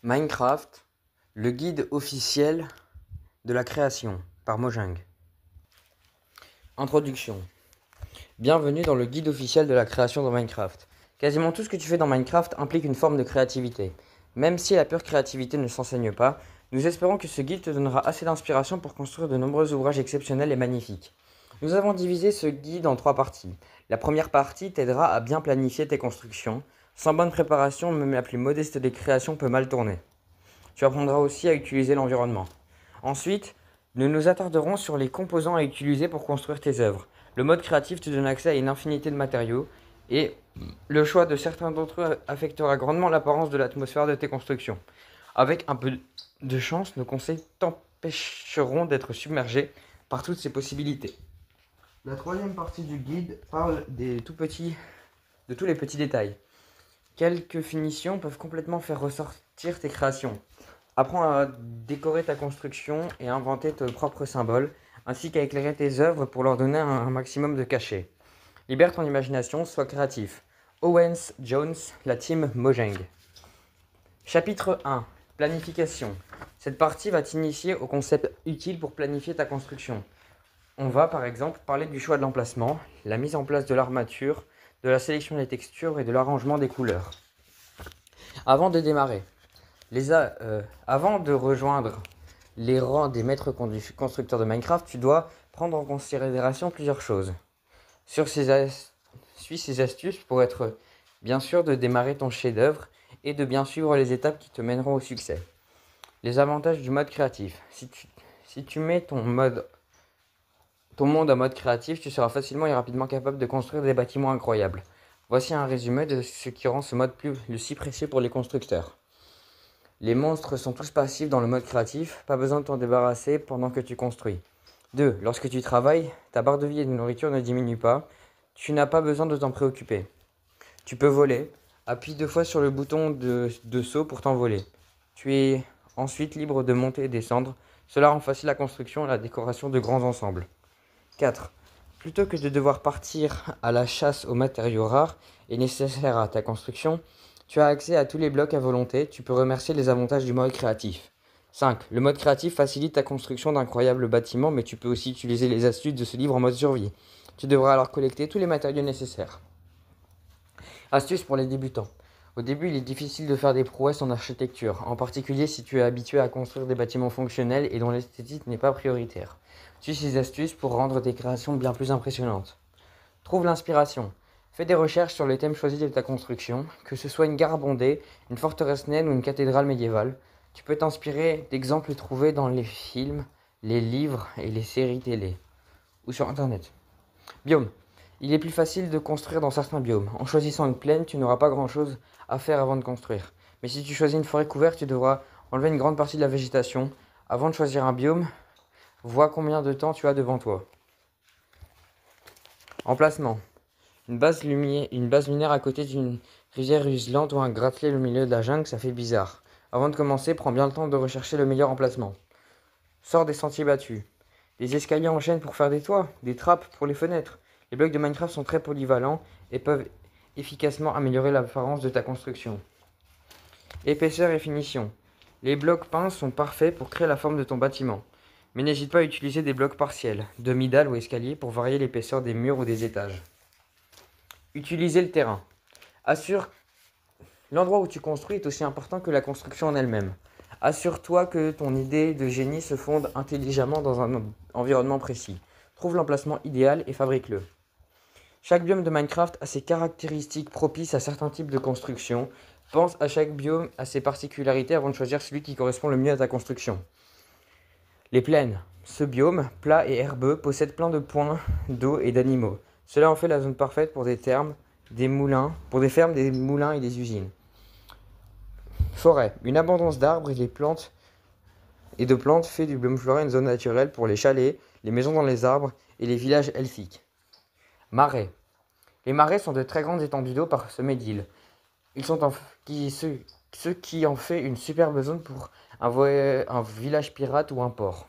Minecraft, le guide officiel de la création, par Mojang. Introduction. Bienvenue dans le guide officiel de la création dans Minecraft. Quasiment tout ce que tu fais dans Minecraft implique une forme de créativité. Même si la pure créativité ne s'enseigne pas, nous espérons que ce guide te donnera assez d'inspiration pour construire de nombreux ouvrages exceptionnels et magnifiques. Nous avons divisé ce guide en 3 parties. La première partie t'aidera à bien planifier tes constructions. Sans bonne préparation, même la plus modeste des créations peut mal tourner. Tu apprendras aussi à utiliser l'environnement. Ensuite, nous nous attarderons sur les composants à utiliser pour construire tes œuvres. Le mode créatif te donne accès à une infinité de matériaux et le choix de certains d'entre eux affectera grandement l'apparence de l'atmosphère de tes constructions. Avec un peu de chance, nos conseils t'empêcheront d'être submergé par toutes ces possibilités. La troisième partie du guide parle de tous les petits détails. Quelques finitions peuvent complètement faire ressortir tes créations. Apprends à décorer ta construction et à inventer tes propres symboles, ainsi qu'à éclairer tes œuvres pour leur donner un maximum de cachet. Libère ton imagination, sois créatif. Owens Jones, la team Mojang. Chapitre 1. Planification. Cette partie va t'initier aux concepts utiles pour planifier ta construction. On va par exemple parler du choix de l'emplacement, la mise en place de l'armature, de la sélection des textures et de l'arrangement des couleurs. Avant de démarrer, avant de rejoindre les rangs des maîtres constructeurs de Minecraft, tu dois prendre en considération plusieurs choses. Suis ces astuces pour être bien sûr de démarrer ton chef-d'œuvre et de bien suivre les étapes qui te mèneront au succès. Les avantages du mode créatif. Si tu mets ton monde en mode créatif, tu seras facilement et rapidement capable de construire des bâtiments incroyables. Voici un résumé de ce qui rend ce mode le si précieux pour les constructeurs. Les monstres sont tous passifs dans le mode créatif, pas besoin de t'en débarrasser pendant que tu construis. 2. Lorsque tu travailles, ta barre de vie et de nourriture ne diminue pas, tu n'as pas besoin de t'en préoccuper. Tu peux voler, appuie 2 fois sur le bouton de saut pour t'envoler. Tu es ensuite libre de monter et descendre, cela rend facile la construction et la décoration de grands ensembles. 4. Plutôt que de devoir partir à la chasse aux matériaux rares et nécessaires à ta construction, tu as accès à tous les blocs à volonté, tu peux remercier les avantages du mode créatif. 5. Le mode créatif facilite ta construction d'incroyables bâtiments, mais tu peux aussi utiliser les astuces de ce livre en mode survie. Tu devras alors collecter tous les matériaux nécessaires. Astuces pour les débutants. Au début, il est difficile de faire des prouesses en architecture, en particulier si tu es habitué à construire des bâtiments fonctionnels et dont l'esthétique n'est pas prioritaire. Suis ces astuces pour rendre tes créations bien plus impressionnantes. Trouve l'inspiration. Fais des recherches sur les thèmes choisis de ta construction, que ce soit une gare bondée, une forteresse naine ou une cathédrale médiévale. Tu peux t'inspirer d'exemples trouvés dans les films, les livres et les séries télé, ou sur internet. Biome. Il est plus facile de construire dans certains biomes. En choisissant une plaine, tu n'auras pas grand-chose à faire avant de construire. Mais si tu choisis une forêt couverte, tu devras enlever une grande partie de la végétation. Avant de choisir un biome, vois combien de temps tu as devant toi. Emplacement. Une base lunaire à côté d'une rivière ruisselante ou un gratte-ciel au milieu de la jungle, ça fait bizarre. Avant de commencer, prends bien le temps de rechercher le meilleur emplacement. Sors des sentiers battus. Des escaliers en chaîne pour faire des toits, des trappes pour les fenêtres. Les blocs de Minecraft sont très polyvalents et peuvent efficacement améliorer l'apparence de ta construction. Épaisseur et finition. Les blocs peints sont parfaits pour créer la forme de ton bâtiment. Mais n'hésite pas à utiliser des blocs partiels, demi-dalles ou escaliers pour varier l'épaisseur des murs ou des étages. Utiliser le terrain. Assure l'endroit où tu construis est aussi important que la construction en elle-même. Assure-toi que ton idée de génie se fonde intelligemment dans un environnement précis. Trouve l'emplacement idéal et fabrique-le. Chaque biome de Minecraft a ses caractéristiques propices à certains types de construction. Pense à chaque biome, à ses particularités avant de choisir celui qui correspond le mieux à ta construction. Les plaines. Ce biome, plat et herbeux, possède plein de points d'eau et d'animaux. Cela en fait la zone parfaite pour des fermes, des moulins et des usines. Forêt. Une abondance d'arbres et de plantes fait du biome forêt une zone naturelle pour les chalets, les maisons dans les arbres et les villages elfiques. Marais. Les marais sont de très grandes étendues d'eau parsemées d'îles. Ce qui en fait une superbe zone pour un village pirate ou un port.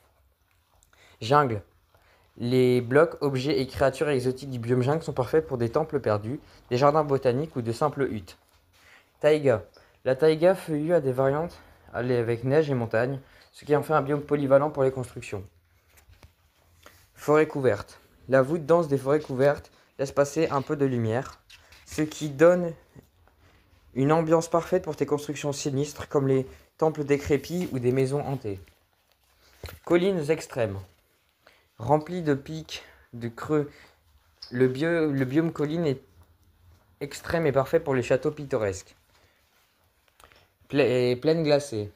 Jungle. Les blocs, objets et créatures exotiques du biome jungle sont parfaits pour des temples perdus, des jardins botaniques ou de simples huttes. Taïga. La taïga feuillue a des variantes avec neige et montagne, ce qui en fait un biome polyvalent pour les constructions. Forêt couverte. La voûte dense des forêts couvertes laisse passer un peu de lumière, ce qui donne une ambiance parfaite pour tes constructions sinistres comme les temples décrépits ou des maisons hantées. Collines extrêmes. Remplies de pics, de creux, le biome colline est extrême et parfait pour les châteaux pittoresques. Plaine glacée.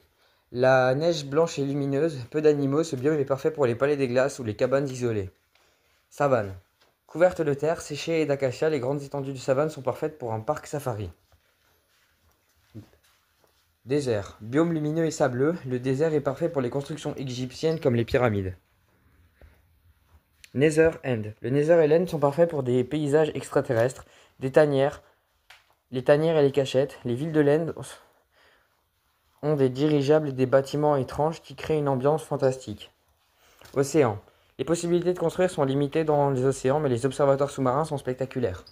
La neige blanche et lumineuse, peu d'animaux, ce biome est parfait pour les palais des glaces ou les cabanes isolées. Savane. Couverte de terre, séchée et d'acacia, les grandes étendues de savane sont parfaites pour un parc safari. Désert. Biome lumineux et sableux, le désert est parfait pour les constructions égyptiennes comme les pyramides. Nether End. Le Nether et l'End sont parfaits pour des paysages extraterrestres, des tanières, les tanières et les cachettes. Les villes de l'End ont des dirigeables et des bâtiments étranges qui créent une ambiance fantastique. Océan. Les possibilités de construire sont limitées dans les océans, mais les observatoires sous-marins sont spectaculaires.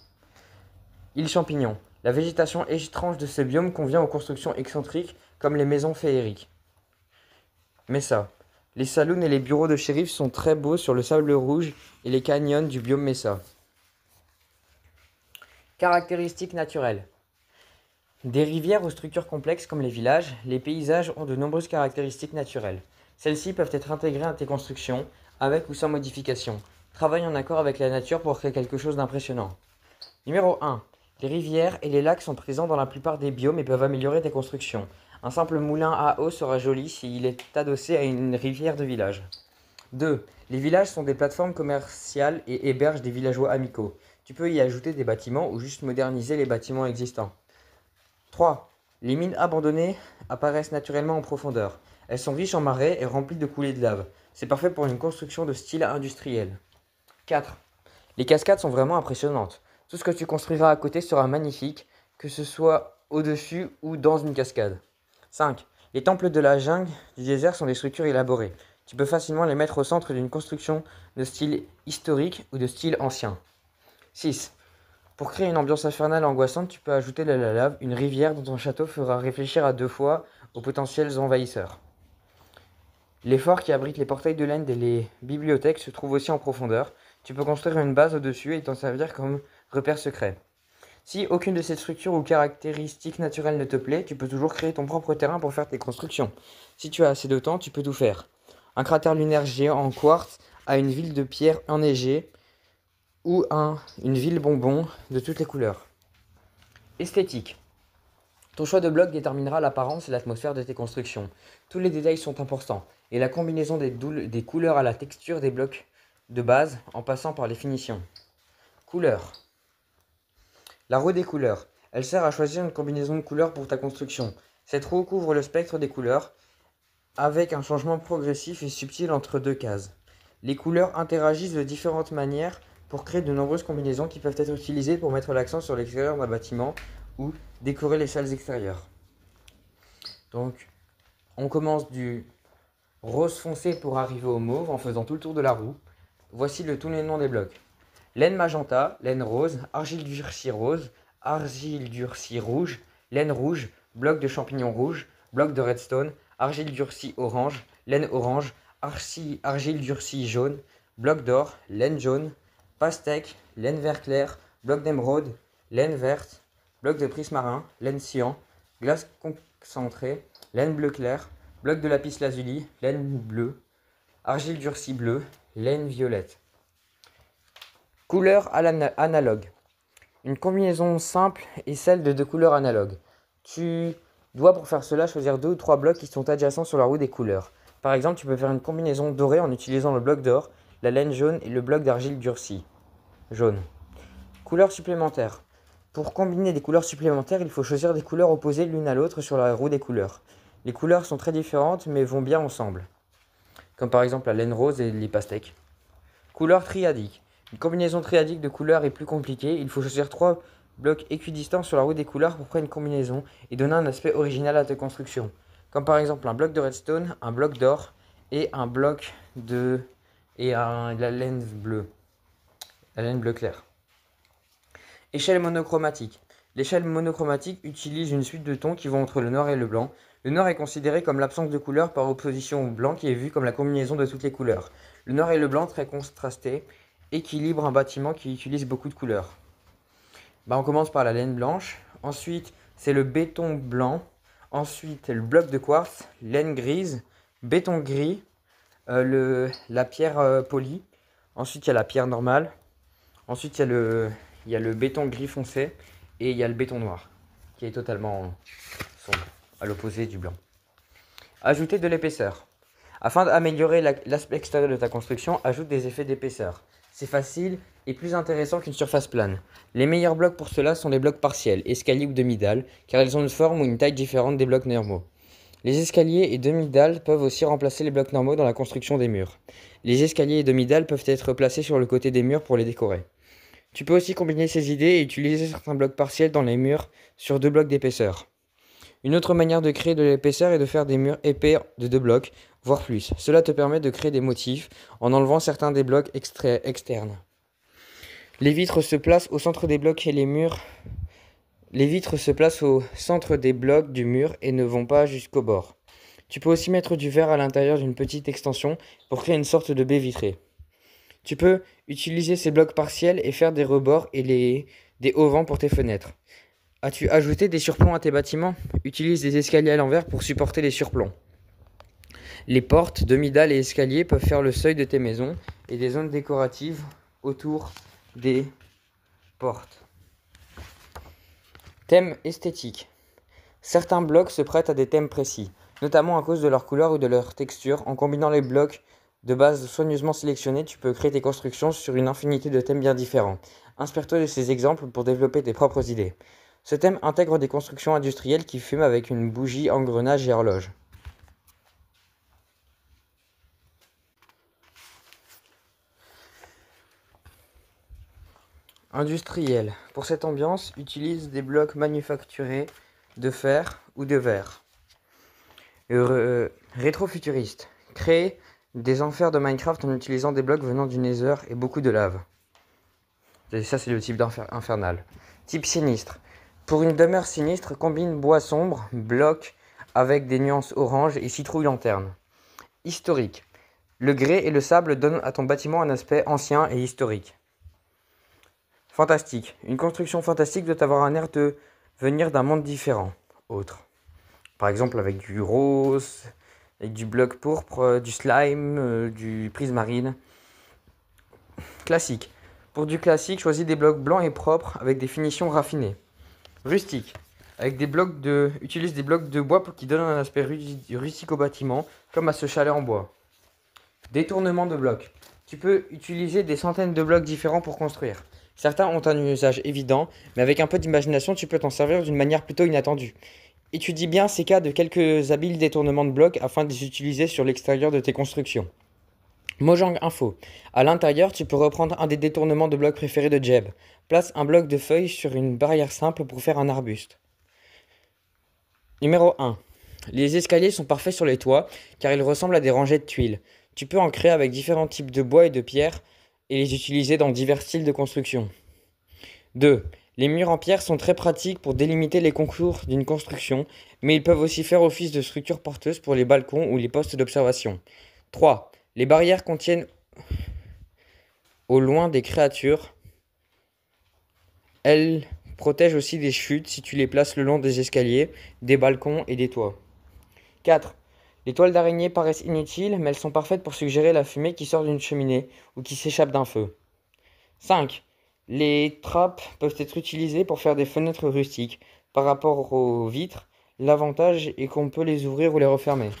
Île Champignon. La végétation étrange de ce biome convient aux constructions excentriques comme les maisons féeriques. Mesa. Les saloons et les bureaux de shérif sont très beaux sur le sable rouge et les canyons du biome Mesa. Caractéristiques naturelles. Des rivières aux structures complexes comme les villages, les paysages ont de nombreuses caractéristiques naturelles. Celles-ci peuvent être intégrées à tes constructions, avec ou sans modification. Travaille en accord avec la nature pour créer quelque chose d'impressionnant. Numéro 1. Les rivières et les lacs sont présents dans la plupart des biomes et peuvent améliorer tes constructions. Un simple moulin à eau sera joli s'il est adossé à une rivière de village. 2. Les villages sont des plateformes commerciales et hébergent des villageois amicaux. Tu peux y ajouter des bâtiments ou juste moderniser les bâtiments existants. 3. Les mines abandonnées apparaissent naturellement en profondeur. Elles sont riches en marais et remplies de coulées de lave. C'est parfait pour une construction de style industriel. 4. Les cascades sont vraiment impressionnantes. Tout ce que tu construiras à côté sera magnifique, que ce soit au-dessus ou dans une cascade. 5. Les temples de la jungle du désert sont des structures élaborées. Tu peux facilement les mettre au centre d'une construction de style historique ou de style ancien. 6. Pour créer une ambiance infernale angoissante, tu peux ajouter de la lave. Une rivière dans ton château fera réfléchir à 2 fois aux potentiels envahisseurs. Les forts qui abritent les portails de l'End et les bibliothèques se trouvent aussi en profondeur. Tu peux construire une base au-dessus et t'en servir comme repère secret. Si aucune de ces structures ou caractéristiques naturelles ne te plaît, tu peux toujours créer ton propre terrain pour faire tes constructions. Si tu as assez de temps, tu peux tout faire. Un cratère lunaire géant en quartz à une ville de pierre enneigée ou une ville bonbon de toutes les couleurs. Esthétique. Ton choix de bloc déterminera l'apparence et l'atmosphère de tes constructions. Tous les détails sont importants, et la combinaison des couleurs à la texture des blocs de base en passant par les finitions. Couleurs. La roue des couleurs. Elle sert à choisir une combinaison de couleurs pour ta construction. Cette roue couvre le spectre des couleurs avec un changement progressif et subtil entre 2 cases. Les couleurs interagissent de différentes manières pour créer de nombreuses combinaisons qui peuvent être utilisées pour mettre l'accent sur l'extérieur d'un bâtiment ou décorer les salles extérieures. Donc, on commence du rose foncé pour arriver au mauve en faisant tout le tour de la roue. Voici tous les noms des blocs. Laine magenta, laine rose, argile durcie rose, argile durcie rouge, laine rouge, bloc de champignons rouge, bloc de redstone, argile durcie orange, laine orange, argile durcie jaune, bloc d'or, laine jaune, pastèque, laine vert clair, bloc d'émeraude, laine verte, bloc de prismarin, laine cyan, glace concentrée, laine bleu clair, bloc de lapis lazuli, laine bleue, argile durcie bleue, laine violette. Couleurs analogues. Une combinaison simple est celle de 2 couleurs analogues. Tu dois pour faire cela choisir 2 ou 3 blocs qui sont adjacents sur la roue des couleurs. Par exemple, tu peux faire une combinaison dorée en utilisant le bloc d'or, la laine jaune et le bloc d'argile durcie jaune. Couleurs supplémentaires. Pour combiner des couleurs supplémentaires, il faut choisir des couleurs opposées l'une à l'autre sur la roue des couleurs. Les couleurs sont très différentes mais vont bien ensemble, comme par exemple la laine rose et les pastèques. Couleurs triadiques. Une combinaison triadique de couleurs est plus compliquée. Il faut choisir 3 blocs équidistants sur la roue des couleurs pour créer une combinaison et donner un aspect original à ta construction. Comme par exemple un bloc de redstone, un bloc d'or et un bloc de... la laine bleue. La laine bleu clair. Échelle monochromatique. L'échelle monochromatique utilise une suite de tons qui vont entre le noir et le blanc. Le noir est considéré comme l'absence de couleur par opposition au blanc qui est vu comme la combinaison de toutes les couleurs. Le noir et le blanc très contrastés équilibrent un bâtiment qui utilise beaucoup de couleurs. On commence par la laine blanche, ensuite c'est le béton blanc, ensuite le bloc de quartz, laine grise, béton gris, la pierre polie, ensuite il y a la pierre normale, ensuite il y a le béton gris foncé et il y a le béton noir qui est totalement sombre, à l'opposé du blanc. Ajouter de l'épaisseur. Afin d'améliorer l'aspect extérieur de ta construction, ajoute des effets d'épaisseur. C'est facile et plus intéressant qu'une surface plane. Les meilleurs blocs pour cela sont les blocs partiels, escaliers ou demi-dalles, car ils ont une forme ou une taille différente des blocs normaux. Les escaliers et demi-dalles peuvent aussi remplacer les blocs normaux dans la construction des murs. Les escaliers et demi-dalles peuvent être placés sur le côté des murs pour les décorer. Tu peux aussi combiner ces idées et utiliser certains blocs partiels dans les murs sur 2 blocs d'épaisseur. Une autre manière de créer de l'épaisseur est de faire des murs épais de 2 blocs, voire plus. Cela te permet de créer des motifs en enlevant certains des blocs externes. Les vitres se placent au centre des blocs et Les vitres se placent au centre des blocs du mur et ne vont pas jusqu'au bord. Tu peux aussi mettre du verre à l'intérieur d'une petite extension pour créer une sorte de baie vitrée. Tu peux utiliser ces blocs partiels et faire des rebords et des auvents pour tes fenêtres. As-tu ajouté des surplombs à tes bâtiments? Utilise des escaliers à l'envers pour supporter les surplombs. Les portes, demi-dalles et escaliers peuvent faire le seuil de tes maisons et des zones décoratives autour des portes. Thème esthétique. Certains blocs se prêtent à des thèmes précis, notamment à cause de leur couleur ou de leur texture. En combinant les blocs de base soigneusement sélectionnés, tu peux créer tes constructions sur une infinité de thèmes bien différents. Inspire-toi de ces exemples pour développer tes propres idées. Ce thème intègre des constructions industrielles qui fument avec une bougie, engrenage et horloge. Industriel. Pour cette ambiance, utilise des blocs manufacturés de fer ou de verre. Rétrofuturiste. Crée des enfers de Minecraft en utilisant des blocs venant du Nether et beaucoup de lave. Et ça, c'est le type infernal. Type sinistre. Pour une demeure sinistre, combine bois sombre, bloc avec des nuances orange et citrouille lanterne. Historique. Le grès et le sable donnent à ton bâtiment un aspect ancien et historique. Fantastique. Une construction fantastique doit avoir un air de venir d'un monde différent. Autre. Par exemple avec du rose, avec du bloc pourpre, du slime, du prismarine. Classique. Pour du classique, choisis des blocs blancs et propres avec des finitions raffinées. Rustique. Utilise des blocs de bois qui donnent un aspect rustique au bâtiment, comme à ce chalet en bois. Détournement de blocs. Tu peux utiliser des centaines de blocs différents pour construire. Certains ont un usage évident, mais avec un peu d'imagination, tu peux t'en servir d'une manière plutôt inattendue. Étudie bien ces cas de quelques habiles détournements de blocs afin de les utiliser sur l'extérieur de tes constructions. Mojang Info. À l'intérieur, tu peux reprendre un des détournements de blocs préférés de Jeb. Place un bloc de feuilles sur une barrière simple pour faire un arbuste. Numéro 1. Les escaliers sont parfaits sur les toits car ils ressemblent à des rangées de tuiles. Tu peux en créer avec différents types de bois et de pierre et les utiliser dans divers styles de construction. 2. Les murs en pierre sont très pratiques pour délimiter les contours d'une construction, mais ils peuvent aussi faire office de structure porteuse pour les balcons ou les postes d'observation. 3. Les barrières contiennent au loin des créatures. Elles protègent aussi des chutes si tu les places le long des escaliers, des balcons et des toits. 4. Les toiles d'araignée paraissent inutiles, mais elles sont parfaites pour suggérer la fumée qui sort d'une cheminée ou qui s'échappe d'un feu. 5. Les trappes peuvent être utilisées pour faire des fenêtres rustiques. Par rapport aux vitres, l'avantage est qu'on peut les ouvrir ou les refermer.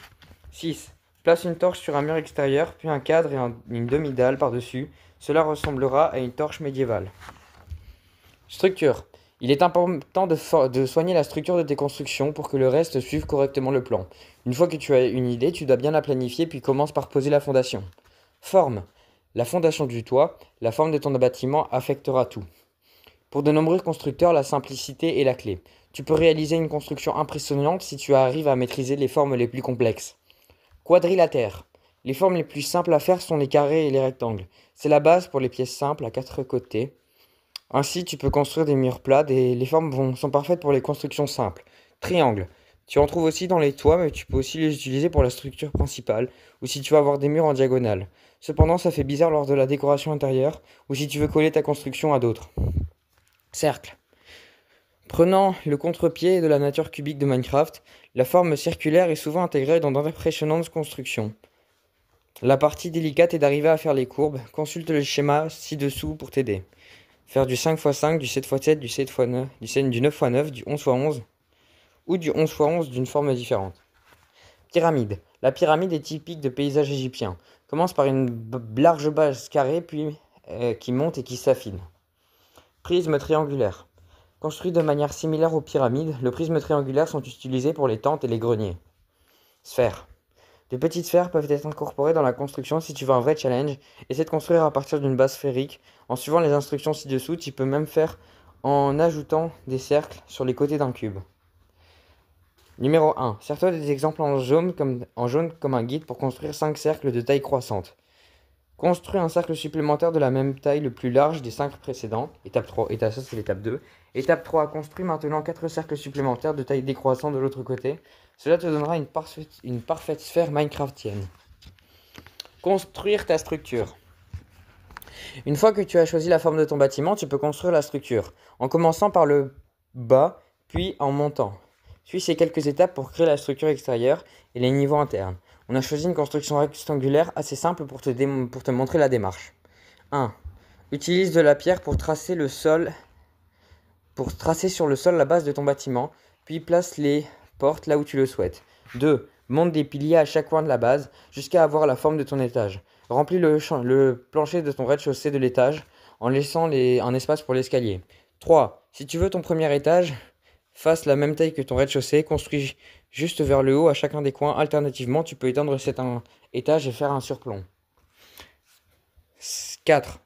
6. Place une torche sur un mur extérieur, puis un cadre et une demi-dalle par-dessus. Cela ressemblera à une torche médiévale. Structure. Il est important de soigner la structure de tes constructions pour que le reste suive correctement le plan. Une fois que tu as une idée, tu dois bien la planifier puis commence par poser la fondation. Forme. La fondation du toit, la forme de ton bâtiment affectera tout. Pour de nombreux constructeurs, la simplicité est la clé. Tu peux réaliser une construction impressionnante si tu arrives à maîtriser les formes les plus complexes. Quadrilatère. Les formes les plus simples à faire sont les carrés et les rectangles. C'est la base pour les pièces simples à 4 côtés. Ainsi, tu peux construire des murs plats et les formes sont parfaites pour les constructions simples. Triangle. Tu en trouves aussi dans les toits, mais tu peux aussi les utiliser pour la structure principale, ou si tu veux avoir des murs en diagonale. Cependant, ça fait bizarre lors de la décoration intérieure, ou si tu veux coller ta construction à d'autres. Cercle. Prenant le contre-pied de la nature cubique de Minecraft, la forme circulaire est souvent intégrée dans d'impressionnantes constructions. La partie délicate est d'arriver à faire les courbes. Consulte le schéma ci-dessous pour t'aider. Faire du 5x5, du 7x7, du 7x9, du 9x9, du 11x11 ou du 11x11 d'une forme différente. Pyramide. La pyramide est typique de paysage égyptien. Commence par une large base carrée puis qui monte et qui s'affine. Prisme triangulaire. Construit de manière similaire aux pyramides, le prisme triangulaire sont utilisés pour les tentes et les greniers. Sphère. De petites sphères peuvent être incorporées dans la construction si tu veux un vrai challenge. Essaie de construire à partir d'une base sphérique. En suivant les instructions ci-dessous, tu peux même faire en ajoutant des cercles sur les côtés d'un cube. Numéro 1. Sers-toi des exemples en jaune comme un guide pour construire 5 cercles de taille croissante. Construis un cercle supplémentaire de la même taille le plus large des 5 précédents. Étape 3. Ça, c'est l'étape 2. Étape 3. Construis maintenant 4 cercles supplémentaires de taille décroissante de l'autre côté. Cela te donnera une parfaite sphère minecraftienne. Construire ta structure. Une fois que tu as choisi la forme de ton bâtiment, tu peux construire la structure, en commençant par le bas, puis en montant. Suis ces quelques étapes pour créer la structure extérieure et les niveaux internes. On a choisi une construction rectangulaire assez simple pour te montrer la démarche. 1. Utilise de la pierre pour tracer sur le sol la base de ton bâtiment, puis place les porte là où tu le souhaites. 2. Monte des piliers à chaque coin de la base jusqu'à avoir la forme de ton étage. Remplis le plancher de ton rez-de-chaussée de l'étage en laissant un espace pour l'escalier. 3. Si tu veux ton premier étage fasse la même taille que ton rez-de-chaussée, construis juste vers le haut à chacun des coins. Alternativement, tu peux étendre cet étage et faire un surplomb. 4.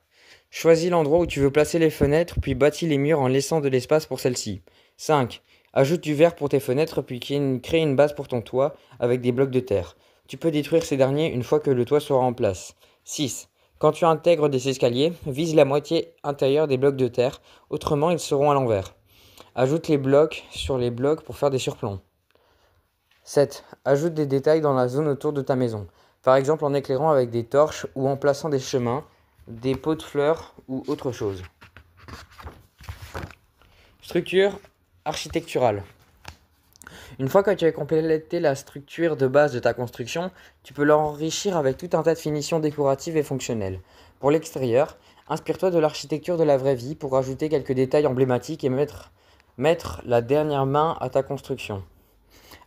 Choisis l'endroit où tu veux placer les fenêtres, puis bâtis les murs en laissant de l'espace pour celles-ci. 5. Ajoute du verre pour tes fenêtres, puis crée une base pour ton toit avec des blocs de terre. Tu peux détruire ces derniers une fois que le toit sera en place. 6. Quand tu intègres des escaliers, vise la moitié intérieure des blocs de terre, autrement ils seront à l'envers. Ajoute les blocs sur les blocs pour faire des surplombs. 7. Ajoute des détails dans la zone autour de ta maison, par exemple en éclairant avec des torches ou en plaçant des chemins, des pots de fleurs ou autre chose. Structure architecturale. Une fois que tu as complété la structure de base de ta construction, tu peux l'enrichir avec tout un tas de finitions décoratives et fonctionnelles. Pour l'extérieur, inspire-toi de l'architecture de la vraie vie pour ajouter quelques détails emblématiques et mettre la dernière main à ta construction.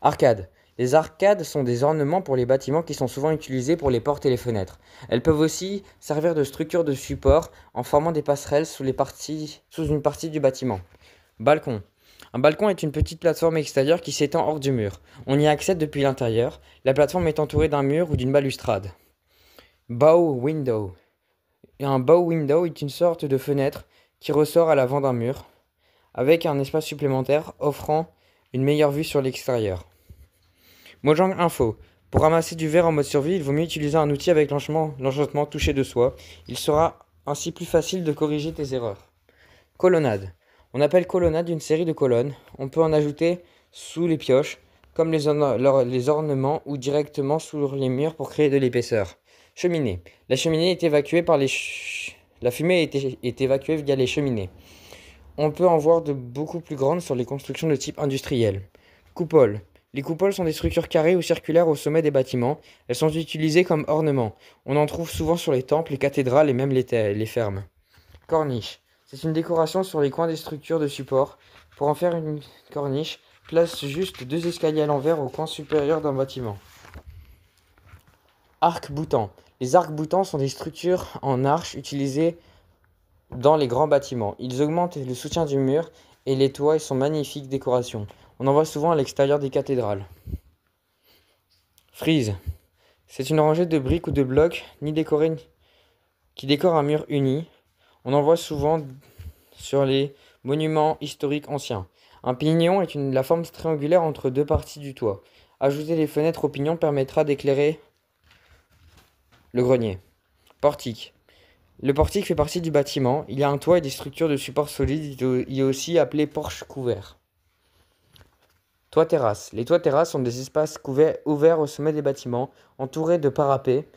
Arcades. Les arcades sont des ornements pour les bâtiments qui sont souvent utilisés pour les portes et les fenêtres. Elles peuvent aussi servir de structure de support en formant des passerelles sous une partie du bâtiment. Balcon. Un balcon est une petite plateforme extérieure qui s'étend hors du mur. On y accède depuis l'intérieur. La plateforme est entourée d'un mur ou d'une balustrade. Bow window. Un bow window est une sorte de fenêtre qui ressort à l'avant d'un mur, avec un espace supplémentaire offrant une meilleure vue sur l'extérieur. Mojang Info. Pour ramasser du verre en mode survie, il vaut mieux utiliser un outil avec l'enchantement touché de soi. Il sera ainsi plus facile de corriger tes erreurs. Colonnade. On appelle colonnade une série de colonnes. On peut en ajouter sous les pioches, comme les ornements ou directement sur les murs pour créer de l'épaisseur. Cheminée. La cheminée est évacuée La fumée est évacuée via les cheminées. On peut en voir de beaucoup plus grandes sur les constructions de type industriel. Coupole. Les coupoles sont des structures carrées ou circulaires au sommet des bâtiments. Elles sont utilisées comme ornements. On en trouve souvent sur les temples, les cathédrales et même les fermes. Corniche. C'est une décoration sur les coins des structures de support. Pour en faire une corniche, place juste 2 escaliers à l'envers au coin supérieur d'un bâtiment. Arc-boutant. Les arcs-boutants sont des structures en arche utilisées dans les grands bâtiments. Ils augmentent le soutien du mur et les toits et sont magnifiques décorations. On en voit souvent à l'extérieur des cathédrales. Frise. C'est une rangée de briques ou de blocs qui décore un mur uni. On en voit souvent sur les monuments historiques anciens. Un pignon est la forme triangulaire entre 2 parties du toit. Ajouter des fenêtres au pignon permettra d'éclairer le grenier. Portique. Le portique fait partie du bâtiment. Il y a un toit et des structures de support solides. Il est aussi appelé porche couvert. Toit terrasse. Les toits terrasses sont des espaces ouverts au sommet des bâtiments, entourés de parapets.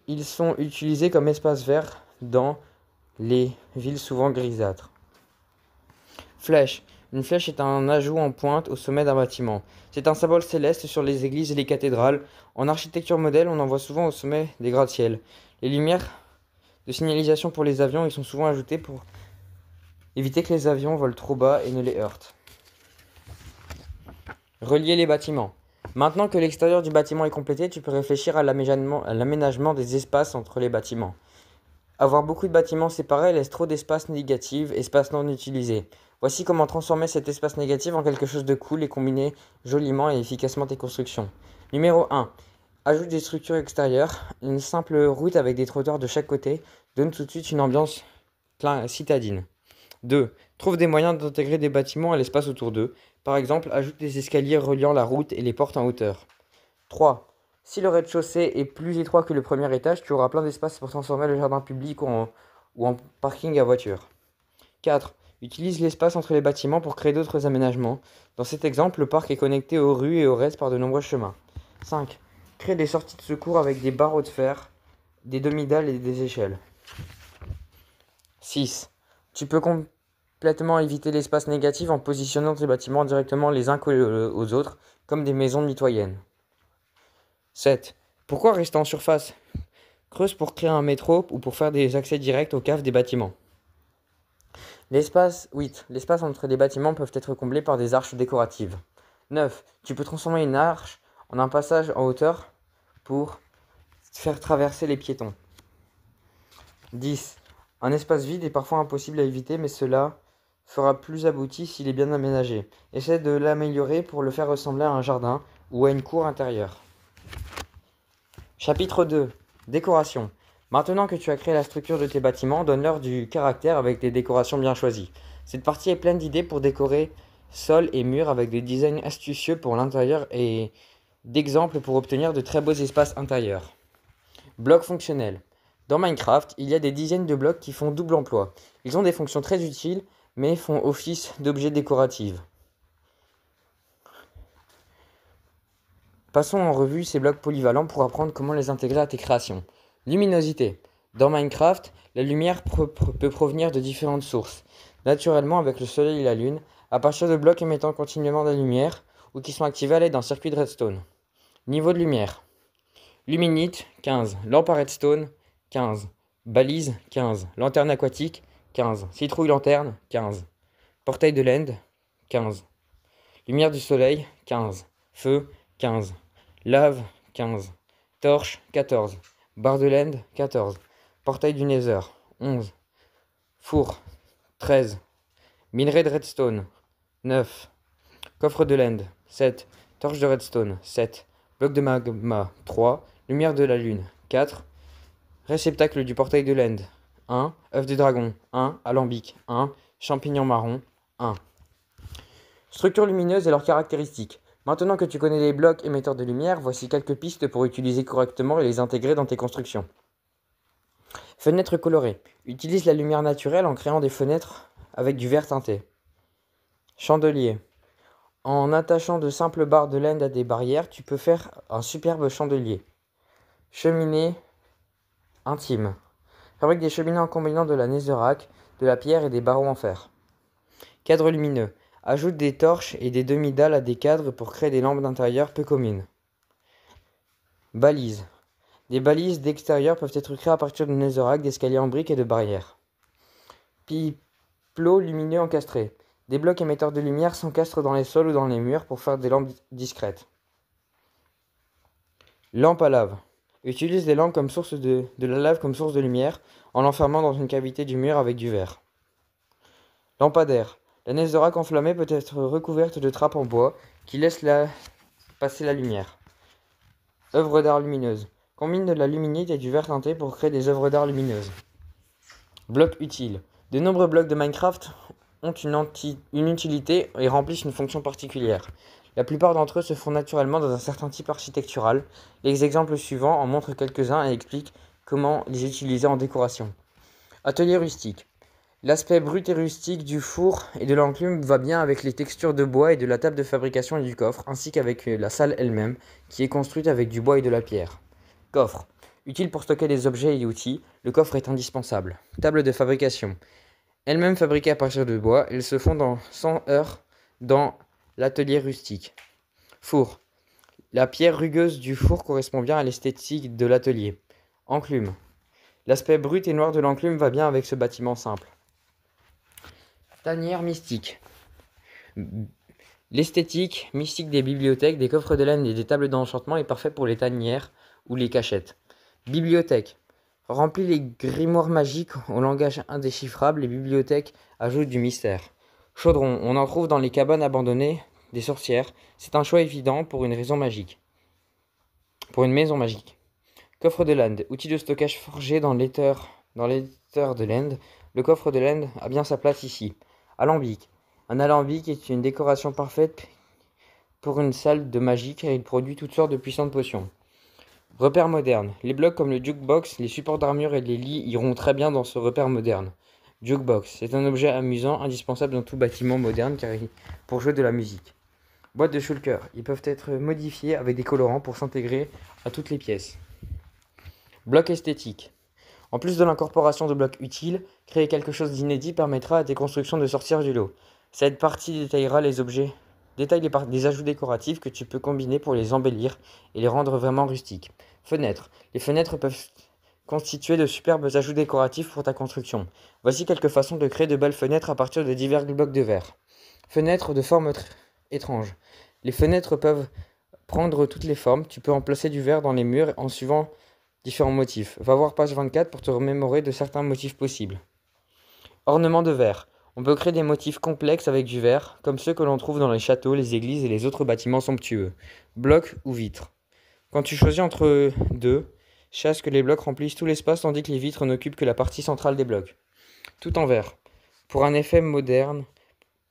Ils sont utilisés comme espaces verts dans les villes souvent grisâtres. Flèche. Une flèche est un ajout en pointe au sommet d'un bâtiment. C'est un symbole céleste sur les églises et les cathédrales. En architecture modèle, on en voit souvent au sommet des gratte-ciel. Les lumières de signalisation pour les avions y sont souvent ajoutées pour éviter que les avions volent trop bas et ne les heurtent. Relier les bâtiments. Maintenant que l'extérieur du bâtiment est complété, tu peux réfléchir à l'aménagement des espaces entre les bâtiments. Avoir beaucoup de bâtiments séparés laisse trop d'espace négatif, espace non utilisé. Voici comment transformer cet espace négatif en quelque chose de cool et combiner joliment et efficacement tes constructions. Numéro 1. Ajoute des structures extérieures. Une simple route avec des trottoirs de chaque côté donne tout de suite une ambiance citadine. 2. Trouve des moyens d'intégrer des bâtiments à l'espace autour d'eux. Par exemple, ajoute des escaliers reliant la route et les portes en hauteur. 3. Si le rez-de-chaussée est plus étroit que le premier étage, tu auras plein d'espace pour transformer le jardin public ou en parking à voiture. 4. Utilise l'espace entre les bâtiments pour créer d'autres aménagements. Dans cet exemple, le parc est connecté aux rues et au reste par de nombreux chemins. 5. Crée des sorties de secours avec des barreaux de fer, des demi-dalles et des échelles. 6. Tu peux complètement éviter l'espace négatif en positionnant tes bâtiments directement les uns collés aux autres, comme des maisons mitoyennes. 7. Pourquoi rester en surface? Creuse pour créer un métro ou pour faire des accès directs aux caves des bâtiments. 8. L'espace entre les bâtiments peuvent être comblés par des arches décoratives. 9. Tu peux transformer une arche en un passage en hauteur pour faire traverser les piétons. 10. Un espace vide est parfois impossible à éviter, mais cela fera plus abouti s'il est bien aménagé. Essaie de l'améliorer pour le faire ressembler à un jardin ou à une cour intérieure. Chapitre 2. Décoration. Maintenant que tu as créé la structure de tes bâtiments, donne-leur du caractère avec des décorations bien choisies. Cette partie est pleine d'idées pour décorer sol et murs avec des designs astucieux pour l'intérieur et d'exemples pour obtenir de très beaux espaces intérieurs. Blocs fonctionnels. Dans Minecraft, il y a des dizaines de blocs qui font double emploi. Ils ont des fonctions très utiles, mais font office d'objets décoratifs. Passons en revue ces blocs polyvalents pour apprendre comment les intégrer à tes créations. Luminosité. Dans Minecraft, la lumière peut provenir de différentes sources. Naturellement avec le soleil et la lune, à partir de blocs émettant continuellement de la lumière ou qui sont activés à l'aide d'un circuit de redstone. Niveau de lumière. Luminite, 15. Lampe à redstone, 15. Balise, 15. Lanterne aquatique, 15. Citrouille lanterne, 15. Portail de l'End, 15. Lumière du soleil, 15. Feu, 15. Lave, 15. Torche, 14. Barre de l'End, 14. Portail du Nether, 11. Four, 13. Minerai de redstone, 9. Coffre de l'End, 7. Torche de redstone, 7. Bloc de magma, 3. Lumière de la lune, 4. Réceptacle du portail de l'End, 1. œuf de dragon, 1. Alambic, 1. Champignon marron, 1. Structure lumineuse et leurs caractéristiques. Maintenant que tu connais les blocs émetteurs de lumière, voici quelques pistes pour utiliser correctement et les intégrer dans tes constructions. Fenêtres colorées. Utilise la lumière naturelle en créant des fenêtres avec du vert teinté. Chandelier. En attachant de simples barres de laine à des barrières, tu peux faire un superbe chandelier. Cheminée intime. Fabrique des cheminées en combinant de la netherrack, de la pierre et des barreaux en fer. Cadre lumineux. Ajoute des torches et des demi-dalles à des cadres pour créer des lampes d'intérieur peu communes. Balises. Des balises d'extérieur peuvent être créées à partir de netherrack, d'escaliers en briques et de barrières. Plots lumineux encastrés. Des blocs émetteurs de lumière s'encastrent dans les sols ou dans les murs pour faire des lampes discrètes. Lampe à lave. Utilise les lampes comme source de la lave comme source de lumière en l'enfermant dans une cavité du mur avec du verre. Lampadaire. La netherrack enflammée peut être recouverte de trappes en bois qui laissent passer la lumière. Œuvre d'art lumineuse. Combine de la luminite et du verre teinté pour créer des œuvres d'art lumineuses. Blocs utiles. De nombreux blocs de Minecraft ont une utilité et remplissent une fonction particulière. La plupart d'entre eux se font naturellement dans un certain type architectural. Les exemples suivants en montrent quelques-uns et expliquent comment les utiliser en décoration. Atelier rustique. L'aspect brut et rustique du four et de l'enclume va bien avec les textures de bois et de la table de fabrication et du coffre, ainsi qu'avec la salle elle-même, qui est construite avec du bois et de la pierre. Coffre. Utile pour stocker des objets et outils, le coffre est indispensable. Table de fabrication. Elle-même fabriquée à partir de bois, elles se font dans 100 heures dans l'atelier rustique. Four. La pierre rugueuse du four correspond bien à l'esthétique de l'atelier. Enclume. L'aspect brut et noir de l'enclume va bien avec ce bâtiment simple. Tanière mystique. L'esthétique mystique des bibliothèques, des coffres de laine et des tables d'enchantement est parfait pour les tanières ou les cachettes. Bibliothèque. Remplit les grimoires magiques au langage indéchiffrable, les bibliothèques ajoutent du mystère. Chaudron. On en trouve dans les cabanes abandonnées des sorcières. C'est un choix évident pour une raison magique. Pour une maison magique. Coffre de laine. Outil de stockage forgé dans l'éther de laine. Le coffre de laine a bien sa place ici. Alambic. Un alambic est une décoration parfaite pour une salle de magie car il produit toutes sortes de puissantes potions. Repère moderne. Les blocs comme le jukebox, les supports d'armure et les lits iront très bien dans ce repère moderne. Jukebox. C'est un objet amusant, indispensable dans tout bâtiment moderne pour jouer de la musique. Boîte de shulker. Ils peuvent être modifiés avec des colorants pour s'intégrer à toutes les pièces. Bloc esthétique. En plus de l'incorporation de blocs utiles, créer quelque chose d'inédit permettra à tes constructions de sortir du lot. Cette partie détaille les ajouts décoratifs que tu peux combiner pour les embellir et les rendre vraiment rustiques. Fenêtres. Les fenêtres peuvent constituer de superbes ajouts décoratifs pour ta construction. Voici quelques façons de créer de belles fenêtres à partir de divers blocs de verre. Fenêtres de forme étrange. Les fenêtres peuvent prendre toutes les formes. Tu peux en placer du verre dans les murs en suivant différents motifs. Va voir page 24 pour te remémorer de certains motifs possibles. Ornements de verre. On peut créer des motifs complexes avec du verre, comme ceux que l'on trouve dans les châteaux, les églises et les autres bâtiments somptueux. Blocs ou vitres. Quand tu choisis entre deux, chasse que les blocs remplissent tout l'espace tandis que les vitres n'occupent que la partie centrale des blocs. Tout en verre. Pour un effet moderne,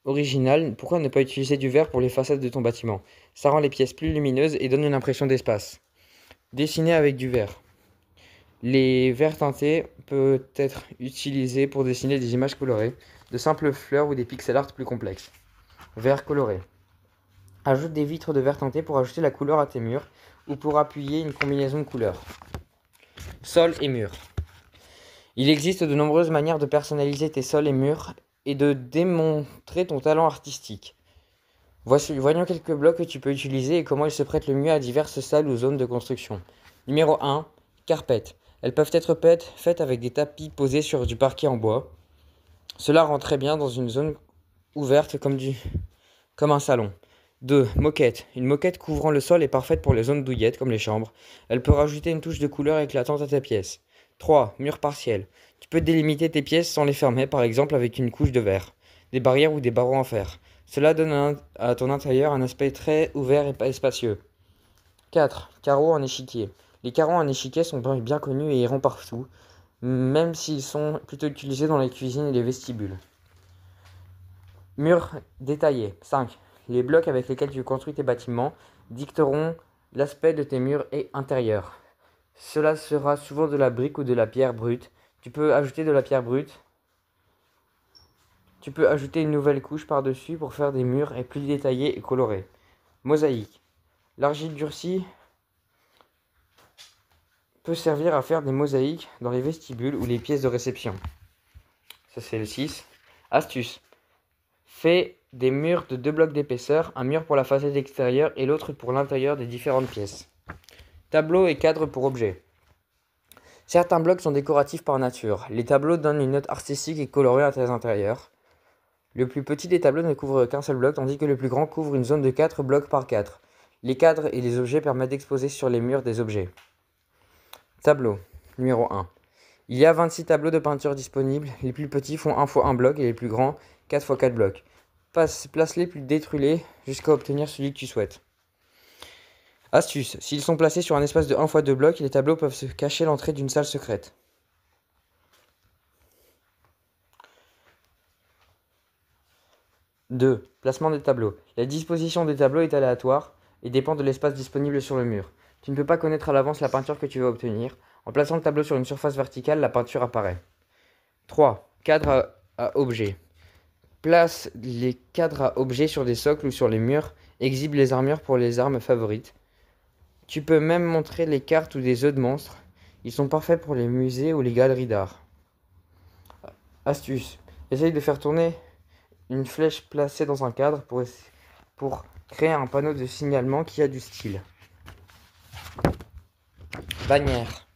original, pourquoi ne pas utiliser du verre pour les façades de ton bâtiment? Ça rend les pièces plus lumineuses et donne une impression d'espace. Dessiner avec du verre. Les verres teintés peuvent être utilisés pour dessiner des images colorées, de simples fleurs ou des pixel art plus complexes. Verre coloré. Ajoute des vitres de verre teinté pour ajouter la couleur à tes murs ou pour appuyer une combinaison de couleurs. Sol et murs. Il existe de nombreuses manières de personnaliser tes sols et murs et de démontrer ton talent artistique. Voyons quelques blocs que tu peux utiliser et comment ils se prêtent le mieux à diverses salles ou zones de construction. Numéro 1. Carpettes. Elles peuvent être faites avec des tapis posés sur du parquet en bois. Cela rend très bien dans une zone ouverte comme un salon. 2. Moquette. Une moquette couvrant le sol est parfaite pour les zones douillettes comme les chambres. Elle peut rajouter une touche de couleur éclatante à ta pièce. 3. Mur partiel. Tu peux délimiter tes pièces sans les fermer, par exemple avec une couche de verre, des barrières ou des barreaux en fer. Cela donne à ton intérieur un aspect très ouvert et spacieux. 4. Carreaux en échiquier. Les carreaux en échiquier sont bien connus et iront partout, même s'ils sont plutôt utilisés dans les cuisines et les vestibules. Murs détaillés. 5. Les blocs avec lesquels tu construis tes bâtiments dicteront l'aspect de tes murs et intérieurs. Cela sera souvent de la brique ou de la pierre brute. Tu peux ajouter de la pierre brute. Tu peux ajouter une nouvelle couche par-dessus pour faire des murs plus détaillés et colorés. Mosaïque. L'argile durcie peut servir à faire des mosaïques dans les vestibules ou les pièces de réception. Ça c'est le 6. Astuce. Fais des murs de 2 blocs d'épaisseur, un mur pour la façade extérieure et l'autre pour l'intérieur des différentes pièces. Tableaux et cadres pour objets. Certains blocs sont décoratifs par nature. Les tableaux donnent une note artistique et colorée à tes intérieurs. Le plus petit des tableaux ne couvre qu'un seul bloc, tandis que le plus grand couvre une zone de 4 blocs par 4. Les cadres et les objets permettent d'exposer sur les murs des objets. Tableau. Numéro 1. Il y a 26 tableaux de peinture disponibles. Les plus petits font 1 x 1 bloc et les plus grands 4 x 4 blocs. Place-les plus détruits jusqu'à obtenir celui que tu souhaites. Astuce. S'ils sont placés sur un espace de 1 x 2 blocs, les tableaux peuvent se cacher l'entrée d'une salle secrète. 2. Placement des tableaux. La disposition des tableaux est aléatoire et dépend de l'espace disponible sur le mur. Tu ne peux pas connaître à l'avance la peinture que tu vas obtenir. En plaçant le tableau sur une surface verticale, la peinture apparaît. 3. Cadre à objets. Place les cadres à objets sur des socles ou sur les murs. Exhibe les armures pour les armes favorites. Tu peux même montrer les cartes ou des œufs de monstres. Ils sont parfaits pour les musées ou les galeries d'art. Astuce. Essaye de faire tourner une flèche placée dans un cadre pour créer un panneau de signalement qui a du style. Bannières.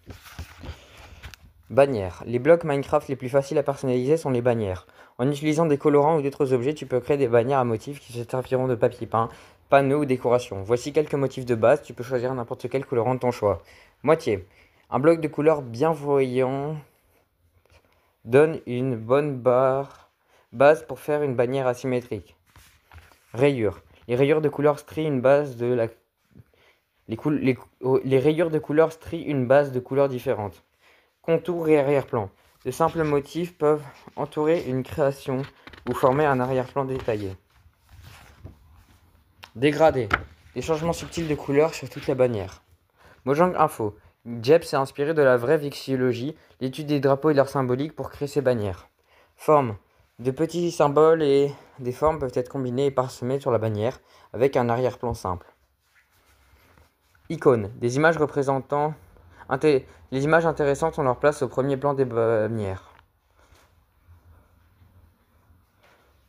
Bannières. Les blocs Minecraft les plus faciles à personnaliser sont les bannières. En utilisant des colorants ou d'autres objets, tu peux créer des bannières à motifs qui se serviront de papier peint, panneaux ou décorations. Voici quelques motifs de base, tu peux choisir n'importe quel colorant de ton choix. Moitié. Un bloc de couleur bienvoyant donne une bonne base pour faire une bannière asymétrique. Rayures. Les rayures de couleur strient une base de la... les rayures de couleur strient une base de couleurs différentes. Contours et arrière-plan. De simples motifs peuvent entourer une création ou former un arrière-plan détaillé. Dégradé. Des changements subtils de couleur sur toute la bannière. Mojang Info. Jeb s'est inspiré de la vraie vixillologie, l'étude des drapeaux et de leur symbolique pour créer ces bannières. Forme. De petits symboles et des formes peuvent être combinés et parsemés sur la bannière avec un arrière-plan simple. Icônes. Des images représentant... Les images intéressantes ont leur place au premier plan des bannières.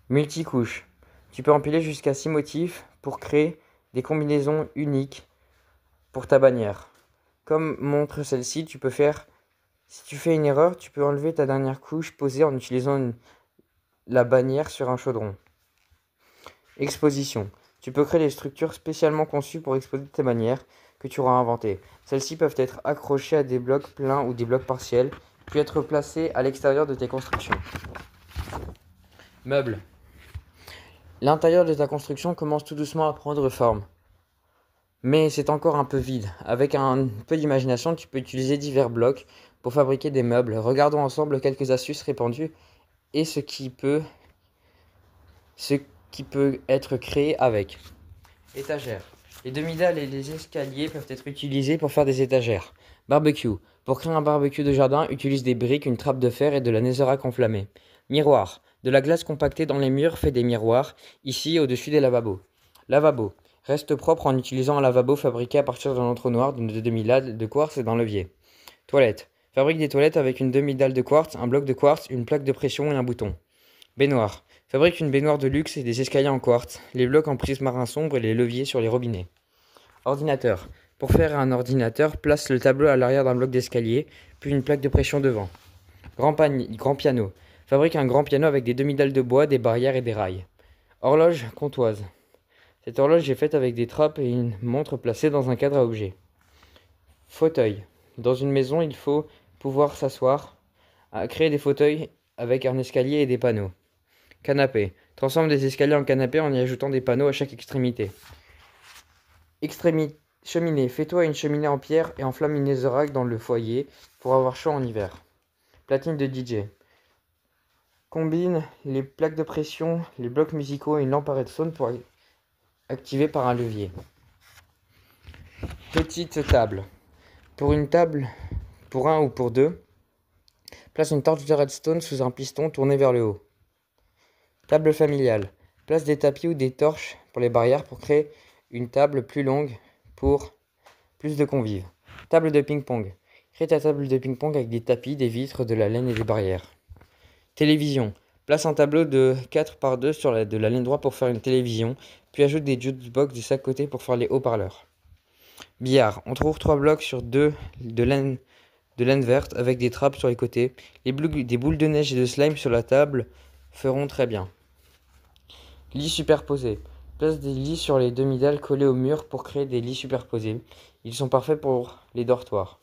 Multicouche. Tu peux empiler jusqu'à 6 motifs pour créer des combinaisons uniques pour ta bannière. Comme montre celle-ci, si tu fais une erreur, tu peux enlever ta dernière couche posée en utilisant la bannière sur un chaudron. Exposition. Tu peux créer des structures spécialement conçues pour exposer tes bannières que tu auras inventées. Celles-ci peuvent être accrochées à des blocs pleins ou des blocs partiels, puis être placées à l'extérieur de tes constructions. Meubles. L'intérieur de ta construction commence tout doucement à prendre forme. Mais c'est encore un peu vide. Avec un peu d'imagination, tu peux utiliser divers blocs pour fabriquer des meubles. Regardons ensemble quelques astuces répandues et ce qui peut être créé avec. Étagères. Les demi-dalles et les escaliers peuvent être utilisés pour faire des étagères. Barbecue. Pour créer un barbecue de jardin, utilise des briques, une trappe de fer et de la netherrack enflammée. Miroir. De la glace compactée dans les murs fait des miroirs, ici au-dessus des lavabos. Lavabo. Reste propre en utilisant un lavabo fabriqué à partir d'un entonnoir de demi-dalles de quartz et d'un levier. Toilette. Fabrique des toilettes avec une demi-dalle de quartz, un bloc de quartz, une plaque de pression et un bouton. Baignoire. Fabrique une baignoire de luxe et des escaliers en quartz, les blocs en prismarine sombre et les leviers sur les robinets. Ordinateur. Pour faire un ordinateur, place le tableau à l'arrière d'un bloc d'escalier, puis une plaque de pression devant. Grand piano. Fabrique un grand piano avec des demi-dalles de bois, des barrières et des rails. Horloge comptoise. Cette horloge est faite avec des trappes et une montre placée dans un cadre à objets. Fauteuil. Dans une maison, il faut pouvoir s'asseoir. Créer des fauteuils avec un escalier et des panneaux. Canapé. Transforme des escaliers en canapé en y ajoutant des panneaux à chaque extrémité. Cheminée. Fais-toi une cheminée en pierre et enflamme une netherrack dans le foyer pour avoir chaud en hiver. Platine de DJ. Combine les plaques de pression, les blocs musicaux et une lampe à redstone pour activer par un levier. Petite table. Pour une table, pour un ou pour deux, place une torche de redstone sous un piston tourné vers le haut. Table familiale. Place des tapis ou des torches pour les barrières pour créer une table plus longue pour plus de convives. Table de ping-pong. Crée ta table de ping-pong avec des tapis, des vitres, de la laine et des barrières. Télévision. Place un tableau de 4 par 2 sur de la ligne droite pour faire une télévision, puis ajoute des jukebox de chaque côté pour faire les haut-parleurs. Billard. On trouve 3 blocs sur 2 de laine verte avec des trappes sur les côtés. Des boules de neige et de slime sur la table feront très bien. Lits superposés. Place des lits sur les demi-dalles collés au mur pour créer des lits superposés. Ils sont parfaits pour les dortoirs.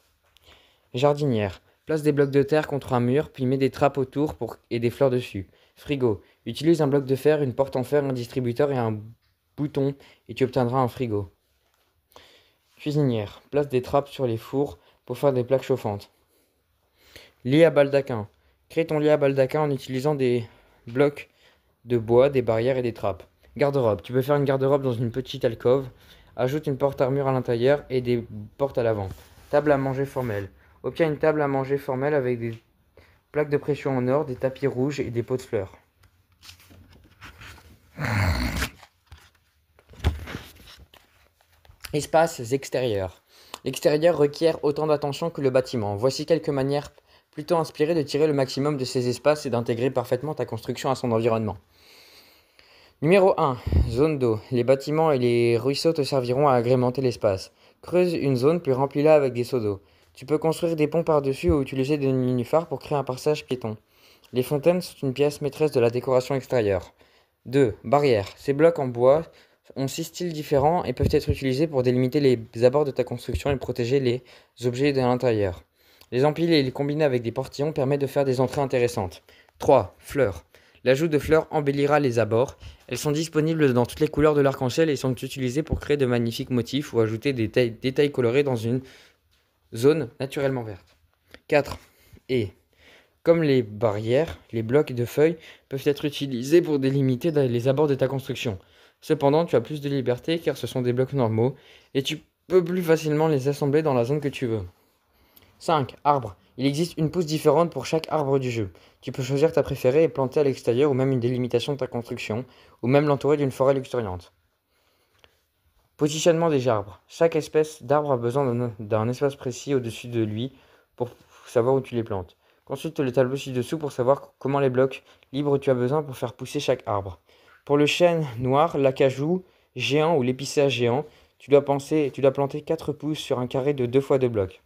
Jardinière. Place des blocs de terre contre un mur, puis mets des trappes autour et des fleurs dessus. Frigo. Utilise un bloc de fer, une porte en fer, un distributeur et un bouton et tu obtiendras un frigo. Cuisinière. Place des trappes sur les fours pour faire des plaques chauffantes. Lit à baldaquin. Crée ton lit à baldaquin en utilisant des blocs de bois, des barrières et des trappes. Garde-robe. Tu peux faire une garde-robe dans une petite alcôve. Ajoute une porte-armure à l'intérieur et des portes à l'avant. Table à manger formelle. Obtiens une table à manger formelle avec des plaques de pression en or, des tapis rouges et des pots de fleurs. Espaces extérieurs. L'extérieur requiert autant d'attention que le bâtiment. Voici quelques manières plutôt inspirées de tirer le maximum de ces espaces et d'intégrer parfaitement ta construction à son environnement. Numéro 1. Zone d'eau. Les bâtiments et les ruisseaux te serviront à agrémenter l'espace. Creuse une zone puis remplis-la avec des seaux d'eau. Tu peux construire des ponts par-dessus ou utiliser des nénuphars pour créer un passage piéton. Les fontaines sont une pièce maîtresse de la décoration extérieure. 2. Barrières. Ces blocs en bois ont 6 styles différents et peuvent être utilisés pour délimiter les abords de ta construction et protéger les objets de l'intérieur. Les empiler et les combiner avec des portillons permet de faire des entrées intéressantes. 3. Fleurs. L'ajout de fleurs embellira les abords. Elles sont disponibles dans toutes les couleurs de l'arc-en-ciel et sont utilisées pour créer de magnifiques motifs ou ajouter des détails colorés dans une zone naturellement verte. 4. Et comme les barrières, les blocs de feuilles peuvent être utilisés pour délimiter les abords de ta construction. Cependant, tu as plus de liberté car ce sont des blocs normaux et tu peux plus facilement les assembler dans la zone que tu veux. 5. Arbres. Il existe une pousse différente pour chaque arbre du jeu. Tu peux choisir ta préférée et planter à l'extérieur ou même une délimitation de ta construction, ou même l'entourer d'une forêt luxuriante. Positionnement des arbres. Chaque espèce d'arbre a besoin d'un espace précis au-dessus de lui pour savoir où tu les plantes. Consulte le tableau ci-dessous pour savoir comment les blocs libres tu as besoin pour faire pousser chaque arbre. Pour le chêne noir, l'acajou géant ou l'épicéa géant, tu dois planter 4 pousses sur un carré de 2 x 2 blocs.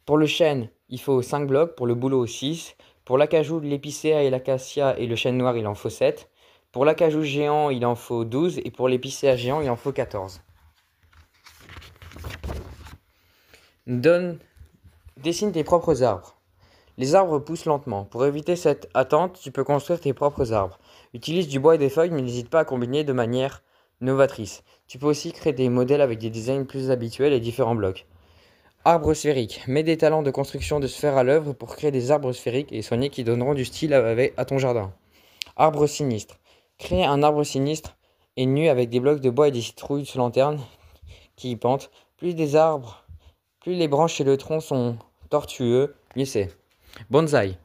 Pour le chêne, il faut 5 blocs, pour le bouleau 6. Pour l'acajou, l'épicéa et l'acacia et le chêne noir, il en faut 7. Pour l'acajou géant, il en faut 12. Et pour l'épicéa géant, il en faut 14. Dessine tes propres arbres. Les arbres poussent lentement. Pour éviter cette attente, tu peux construire tes propres arbres. Utilise du bois et des feuilles, mais n'hésite pas à combiner de manière novatrice. Tu peux aussi créer des modèles avec des designs plus habituels et différents blocs. Arbre sphérique. Mets des talents de construction de sphères à l'œuvre pour créer des arbres sphériques et soignés qui donneront du style à ton jardin. Arbre sinistre. Crée un arbre sinistre et nu avec des blocs de bois et des citrouilles sous lanterne qui y pentent. Plus les branches et le tronc sont tortueux, mieux c'est. Bonsaï.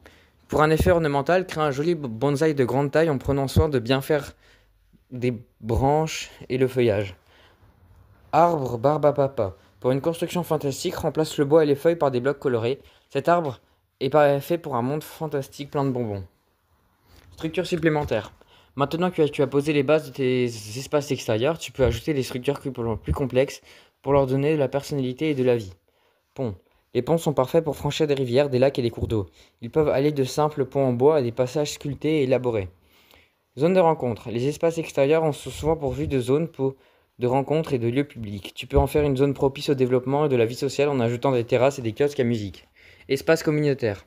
Pour un effet ornemental, crée un joli bonsaï de grande taille en prenant soin de bien faire des branches et le feuillage. Arbre barbapapa. Pour une construction fantastique, remplace le bois et les feuilles par des blocs colorés. Cet arbre est fait pour un monde fantastique plein de bonbons. Structure supplémentaire. Maintenant que tu as posé les bases de tes espaces extérieurs, tu peux ajouter des structures plus complexes pour leur donner de la personnalité et de la vie. Pont. Les ponts sont parfaits pour franchir des rivières, des lacs et des cours d'eau. Ils peuvent aller de simples ponts en bois à des passages sculptés et élaborés. Zone de rencontre. Les espaces extérieurs sont souvent pourvus de zones de rencontres et de lieux publics. Tu peux en faire une zone propice au développement et de la vie sociale en ajoutant des terrasses et des kiosques à musique. Espace communautaire.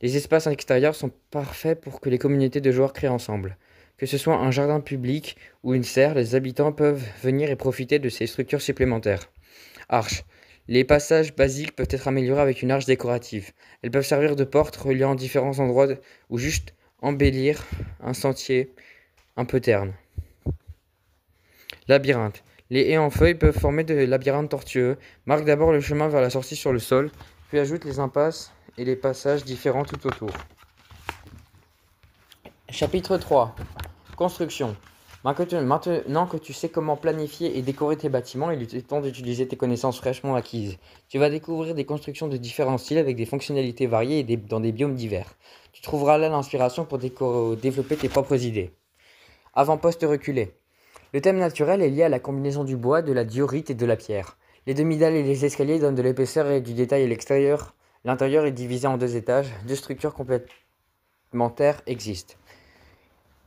Les espaces extérieurs sont parfaits pour que les communautés de joueurs créent ensemble. Que ce soit un jardin public ou une serre, les habitants peuvent venir et profiter de ces structures supplémentaires. Arches. Les passages basiques peuvent être améliorés avec une arche décorative. Elles peuvent servir de porte reliant différents endroits ou juste embellir un sentier un peu terne. Labyrinthe. Les haies en feuilles peuvent former des labyrinthes tortueux. Marque d'abord le chemin vers la sortie sur le sol, puis ajoute les impasses et les passages différents tout autour. Chapitre 3. Construction. Maintenant que tu sais comment planifier et décorer tes bâtiments, il est temps d'utiliser tes connaissances fraîchement acquises. Tu vas découvrir des constructions de différents styles avec des fonctionnalités variées et dans des biomes divers. Tu trouveras là l'inspiration pour développer tes propres idées. Avant-poste reculé. Le thème naturel est lié à la combinaison du bois, de la diorite et de la pierre. Les demi-dalles et les escaliers donnent de l'épaisseur et du détail à l'extérieur. L'intérieur est divisé en 2 étages. 2 structures complémentaires existent.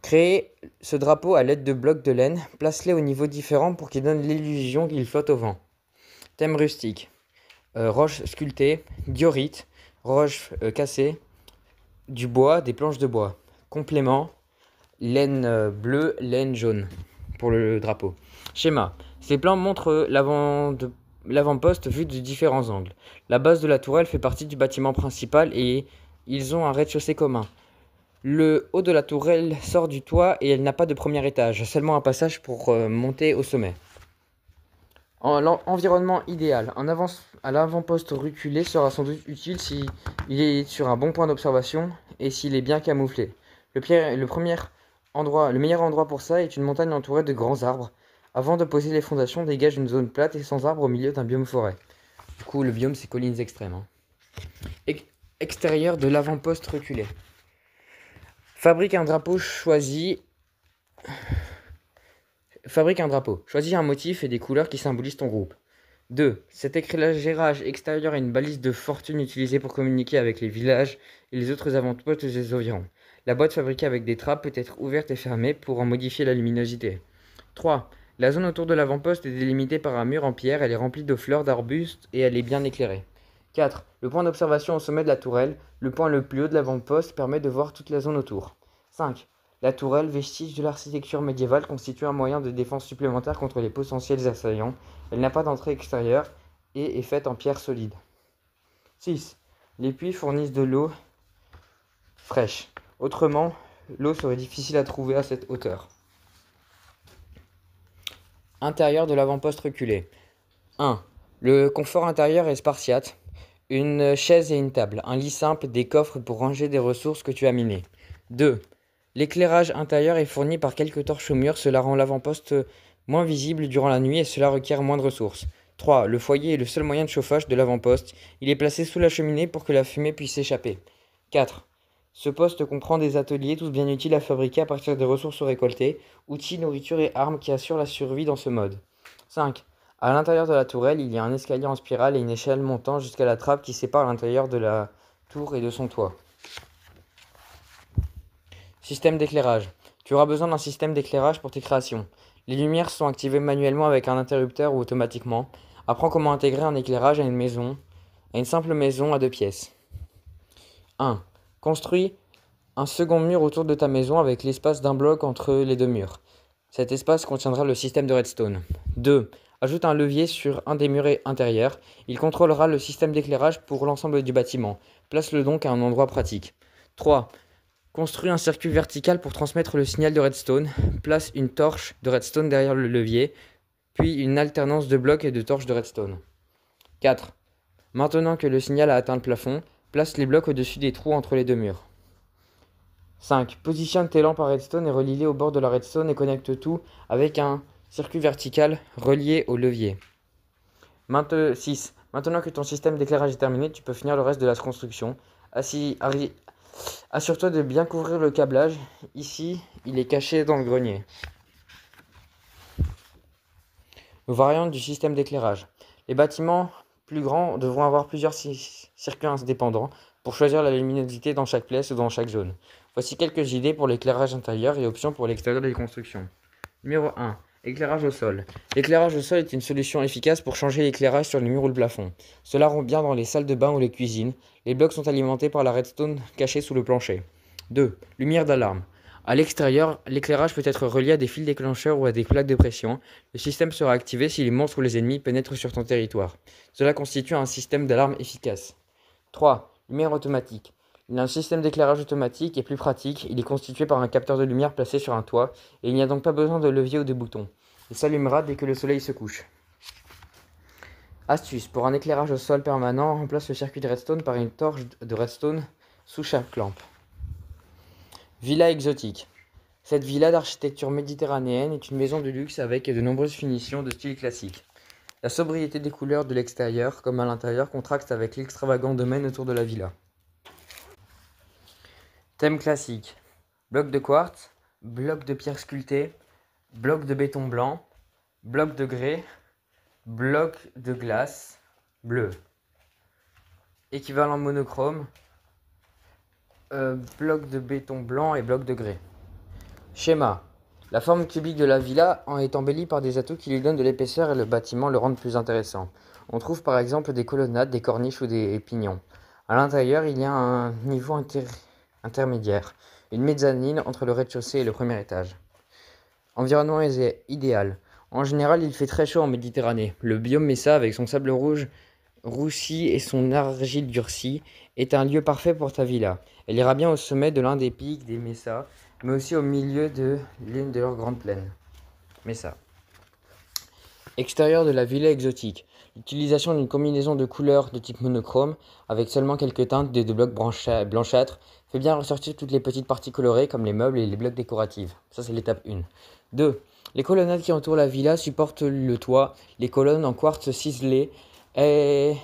Créez ce drapeau à l'aide de blocs de laine. Place-les au niveau différent pour qu'il donne l'illusion qu'il flotte au vent. Thème rustique. Roches sculptées, diorite, roches cassées, du bois, des planches de bois. Complément. Laine bleue, laine jaune pour le drapeau. Schéma. Ces plans montrent l'avant-poste vu de différents angles. La base de la tourelle fait partie du bâtiment principal et ils ont un rez-de-chaussée commun. Le haut de la tourelle sort du toit et elle n'a pas de premier étage, seulement un passage pour monter au sommet. Environnement idéal. À l'avant-poste reculé sera sans doute utile si il est sur un bon point d'observation et s'il est bien camouflé. Le meilleur endroit pour ça est une montagne entourée de grands arbres. Avant de poser les fondations, dégage une zone plate et sans arbres au milieu d'un biome forêt. Du coup, le biome, c'est collines extrêmes. Hein. Extérieur de l'avant-poste reculé. Fabrique un drapeau. Choisis un motif et des couleurs qui symbolisent ton groupe. 2. Cet éclairage extérieur est une balise de fortune utilisée pour communiquer avec les villages et les autres avant-postes des environs. La boîte fabriquée avec des trappes peut être ouverte et fermée pour en modifier la luminosité. 3. La zone autour de l'avant-poste est délimitée par un mur en pierre, elle est remplie de fleurs, d'arbustes et elle est bien éclairée. 4. Le point d'observation au sommet de la tourelle, le point le plus haut de l'avant-poste, permet de voir toute la zone autour. 5. La tourelle, vestige de l'architecture médiévale, constitue un moyen de défense supplémentaire contre les potentiels assaillants. Elle n'a pas d'entrée extérieure et est faite en pierre solide. 6. Les puits fournissent de l'eau fraîche. Autrement, l'eau serait difficile à trouver à cette hauteur. Intérieur de l'avant-poste reculé. 1. Le confort intérieur est spartiate. Une chaise et une table, un lit simple, des coffres pour ranger des ressources que tu as minées. 2. L'éclairage intérieur est fourni par quelques torches au mur, cela rend l'avant-poste moins visible durant la nuit et cela requiert moins de ressources. 3. Le foyer est le seul moyen de chauffage de l'avant-poste. Il est placé sous la cheminée pour que la fumée puisse s'échapper. 4. Ce poste comprend des ateliers tous bien utiles à fabriquer à partir des ressources récoltées, outils, nourriture et armes qui assurent la survie dans ce mode. 5. À l'intérieur de la tourelle, il y a un escalier en spirale et une échelle montant jusqu'à la trappe qui sépare l'intérieur de la tour et de son toit. Système d'éclairage. Tu auras besoin d'un système d'éclairage pour tes créations. Les lumières sont activées manuellement avec un interrupteur ou automatiquement. Apprends comment intégrer un éclairage à une simple maison à 2 pièces. 1. Construis un second mur autour de ta maison avec l'espace d'un bloc entre les 2 murs. Cet espace contiendra le système de redstone. 2. Ajoute un levier sur un des murs intérieurs. Il contrôlera le système d'éclairage pour l'ensemble du bâtiment. Place-le donc à un endroit pratique. 3. Construis un circuit vertical pour transmettre le signal de redstone. Place une torche de redstone derrière le levier, puis une alternance de blocs et de torches de redstone. 4. Maintenant que le signal a atteint le plafond, place les blocs au-dessus des trous entre les 2 murs. 5. Positionne tes lampes à redstone et relie-les au bord de la redstone et connecte tout avec un circuit vertical relié au levier. 6. Maintenant que ton système d'éclairage est terminé, tu peux finir le reste de la construction. Assure-toi de bien couvrir le câblage. Ici, il est caché dans le grenier. Variante du système d'éclairage. Les bâtiments plus grands devront avoir plusieurs circuits indépendants pour choisir la luminosité dans chaque pièce ou dans chaque zone. Voici quelques idées pour l'éclairage intérieur et options pour l'extérieur des constructions. Numéro 1. Éclairage au sol. L'éclairage au sol est une solution efficace pour changer l'éclairage sur le mur ou le plafond. Cela rend bien dans les salles de bain ou les cuisines. Les blocs sont alimentés par la redstone cachée sous le plancher. 2. Lumière d'alarme. À l'extérieur, l'éclairage peut être relié à des fils déclencheurs ou à des plaques de pression. Le système sera activé si les monstres ou les ennemis pénètrent sur ton territoire. Cela constitue un système d'alarme efficace. 3. Lumière automatique. Un système d'éclairage automatique est plus pratique, il est constitué par un capteur de lumière placé sur un toit, et il n'y a donc pas besoin de levier ou de bouton. Il s'allumera dès que le soleil se couche. Astuce, pour un éclairage au sol permanent, remplace le circuit de redstone par une torche de redstone sous chaque lampe. Villa exotique. Cette villa d'architecture méditerranéenne est une maison de luxe avec de nombreuses finitions de style classique. La sobriété des couleurs de l'extérieur comme à l'intérieur contraste avec l'extravagant domaine autour de la villa. Thème classique. Bloc de quartz, bloc de pierre sculptée, bloc de béton blanc, bloc de grès, bloc de glace bleu. Équivalent monochrome, bloc de béton blanc et bloc de grès. Schéma. La forme cubique de la villa est embellie par des atouts qui lui donnent de l'épaisseur et le bâtiment le rendent plus intéressant. On trouve par exemple des colonnades, des corniches ou des pignons. À l'intérieur, il y a un niveau intermédiaire, une mezzanine entre le rez-de-chaussée et le premier étage. Environnement idéal. En général, il fait très chaud en Méditerranée. Le biome Mesa, avec son sable rouge roussi et son argile durcie, est un lieu parfait pour ta villa. Elle ira bien au sommet de l'un des pics des Mesa, mais aussi au milieu de l'une de leurs grandes plaines. Mesa. Extérieur de la villa exotique. L'utilisation d'une combinaison de couleurs de type monochrome, avec seulement quelques teintes des deux blocs blanchâtres, fait bien ressortir toutes les petites parties colorées comme les meubles et les blocs décoratifs. Ça, c'est l'étape 1. 2. Les colonnades qui entourent la villa supportent le toit. Les colonnes en quartz ciselé et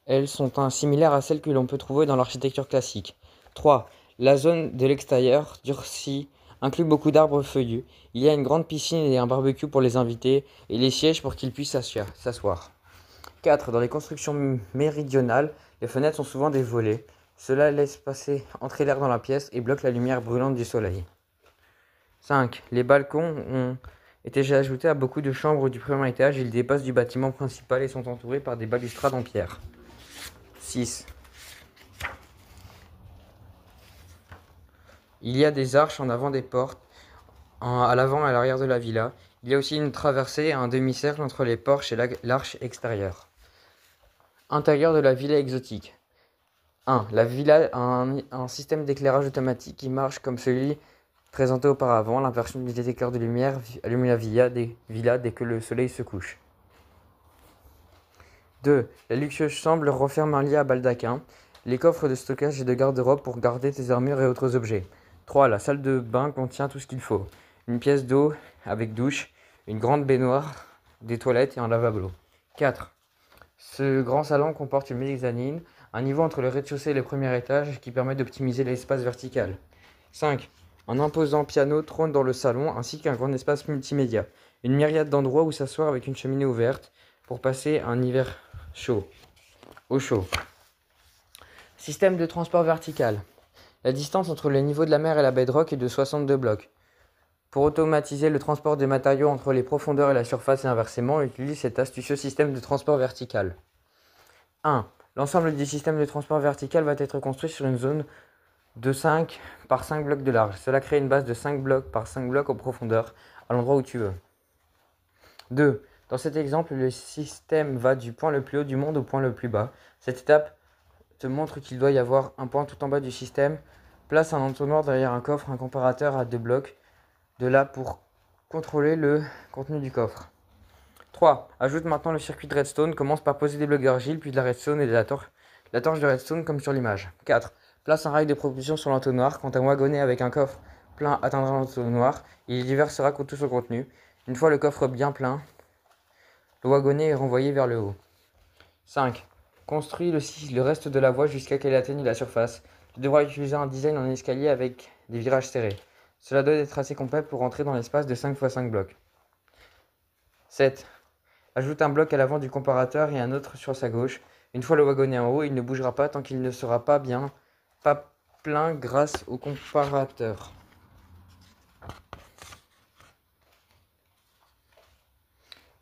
elles sont similaires à celles que l'on peut trouver dans l'architecture classique. 3. La zone de l'extérieur, durcie, inclut beaucoup d'arbres feuillus. Il y a une grande piscine et un barbecue pour les invités et les sièges pour qu'ils puissent s'asseoir. 4. Dans les constructions méridionales, les fenêtres sont souvent des volets. Cela laisse entrer l'air dans la pièce et bloque la lumière brûlante du soleil. 5. Les balcons ont été ajoutés à beaucoup de chambres du premier étage. Ils dépassent du bâtiment principal et sont entourés par des balustrades en pierre. 6. Il y a des arches en avant des portes, à l'avant et à l'arrière de la villa. Il y a aussi une traversée et un demi-cercle entre les porches et l'arche extérieure. Intérieur de la villa exotique. 1. La villa a un système d'éclairage automatique qui marche comme celui présenté auparavant. L'inversion du détecteur de lumière allume la villa dès que le soleil se couche. 2. La luxueuse chambre renferme un lit à baldaquin, les coffres de stockage et de garde-robe pour garder tes armures et autres objets. 3. La salle de bain contient tout ce qu'il faut. Une pièce d'eau avec douche, une grande baignoire, des toilettes et un lavabo. 4. Ce grand salon comporte une mezzanine, un niveau entre le rez-de-chaussée et le premier étage qui permet d'optimiser l'espace vertical. 5. Un imposant piano trône dans le salon ainsi qu'un grand espace multimédia. Une myriade d'endroits où s'asseoir avec une cheminée ouverte pour passer un hiver chaud. Au chaud. Système de transport vertical. La distance entre le niveau de la mer et la bedrock est de 62 blocs. Pour automatiser le transport des matériaux entre les profondeurs et la surface et inversement, on utilise cet astucieux système de transport vertical. 1. L'ensemble du système de transport vertical va être construit sur une zone de 5 par 5 blocs de large. Cela crée une base de 5 blocs par 5 blocs en profondeur, à l'endroit où tu veux. 2. Dans cet exemple, le système va du point le plus haut du monde au point le plus bas. Cette étape te montre qu'il doit y avoir un point tout en bas du système. Place un entonnoir derrière un coffre, un comparateur à 2 blocs de là pour contrôler le contenu du coffre. 3. Ajoute maintenant le circuit de redstone. Commence par poser des blocs d'argile, puis de la redstone et de la torche de redstone comme sur l'image. 4. Place un rail de propulsion sur l'entonnoir. Quand un wagonnet avec un coffre plein atteindra l'entonnoir, il y versera tout son contenu. Une fois le coffre bien plein, le wagonnet est renvoyé vers le haut. 5. Construis le reste de la voie jusqu'à qu'elle atteigne la surface. Tu devras utiliser un design en escalier avec des virages serrés. Cela doit être assez complet pour entrer dans l'espace de 5 x 5 blocs. 7. Ajoute un bloc à l'avant du comparateur et un autre sur sa gauche. Une fois le wagonnet en haut, il ne bougera pas tant qu'il ne sera pas plein grâce au comparateur.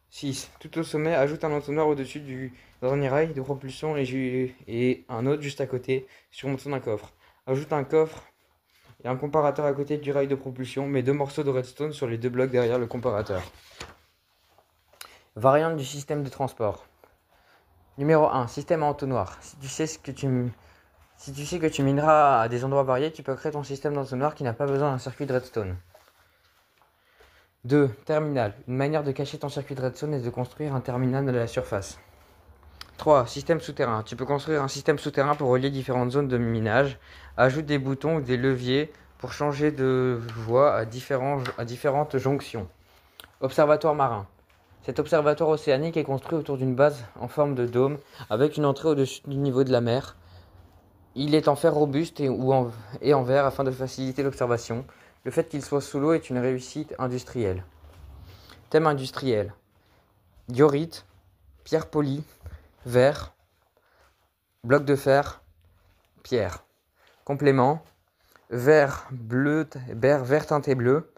6. Tout au sommet, ajoute un entonnoir au-dessus du dernier rail de propulsion et un autre juste à côté, surmontant un coffre. Ajoute un coffre et un comparateur à côté du rail de propulsion, mets 2 morceaux de redstone sur les 2 blocs derrière le comparateur. Variante du système de transport. Numéro 1. Système à entonnoir. Si tu sais que tu mineras à des endroits variés, tu peux créer ton système d'entonnoir qui n'a pas besoin d'un circuit de redstone. 2. Terminal. Une manière de cacher ton circuit de redstone est de construire un terminal à la surface. 3. Système souterrain. Tu peux construire un système souterrain pour relier différentes zones de minage. Ajoute des boutons ou des leviers pour changer de voie à différentes jonctions. Observatoire marin. Cet observatoire océanique est construit autour d'une base en forme de dôme avec une entrée au-dessus du niveau de la mer. Il est en fer robuste et en verre afin de faciliter l'observation. Le fait qu'il soit sous l'eau est une réussite industrielle. Thème industriel. Diorite, pierre polie, verre, bloc de fer, pierre. Complément. Vert teinté bleu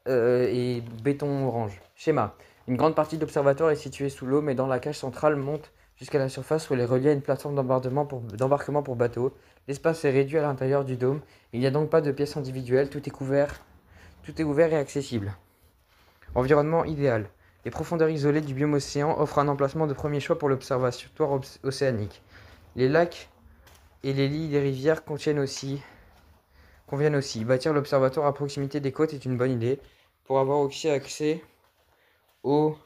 et béton orange. Schéma. Une grande partie de l'observatoire est située sous l'eau, mais dans la cage centrale monte jusqu'à la surface où elle est reliée à une plateforme d'embarquement pour bateaux. L'espace est réduit à l'intérieur du dôme. Il n'y a donc pas de pièces individuelles, tout est ouvert et accessible. Environnement idéal. Les profondeurs isolées du biome océan offrent un emplacement de premier choix pour l'observatoire océanique. Les lacs et les lits des rivières conviennent aussi. Bâtir l'observatoire à proximité des côtes est une bonne idée pour avoir aussi accès au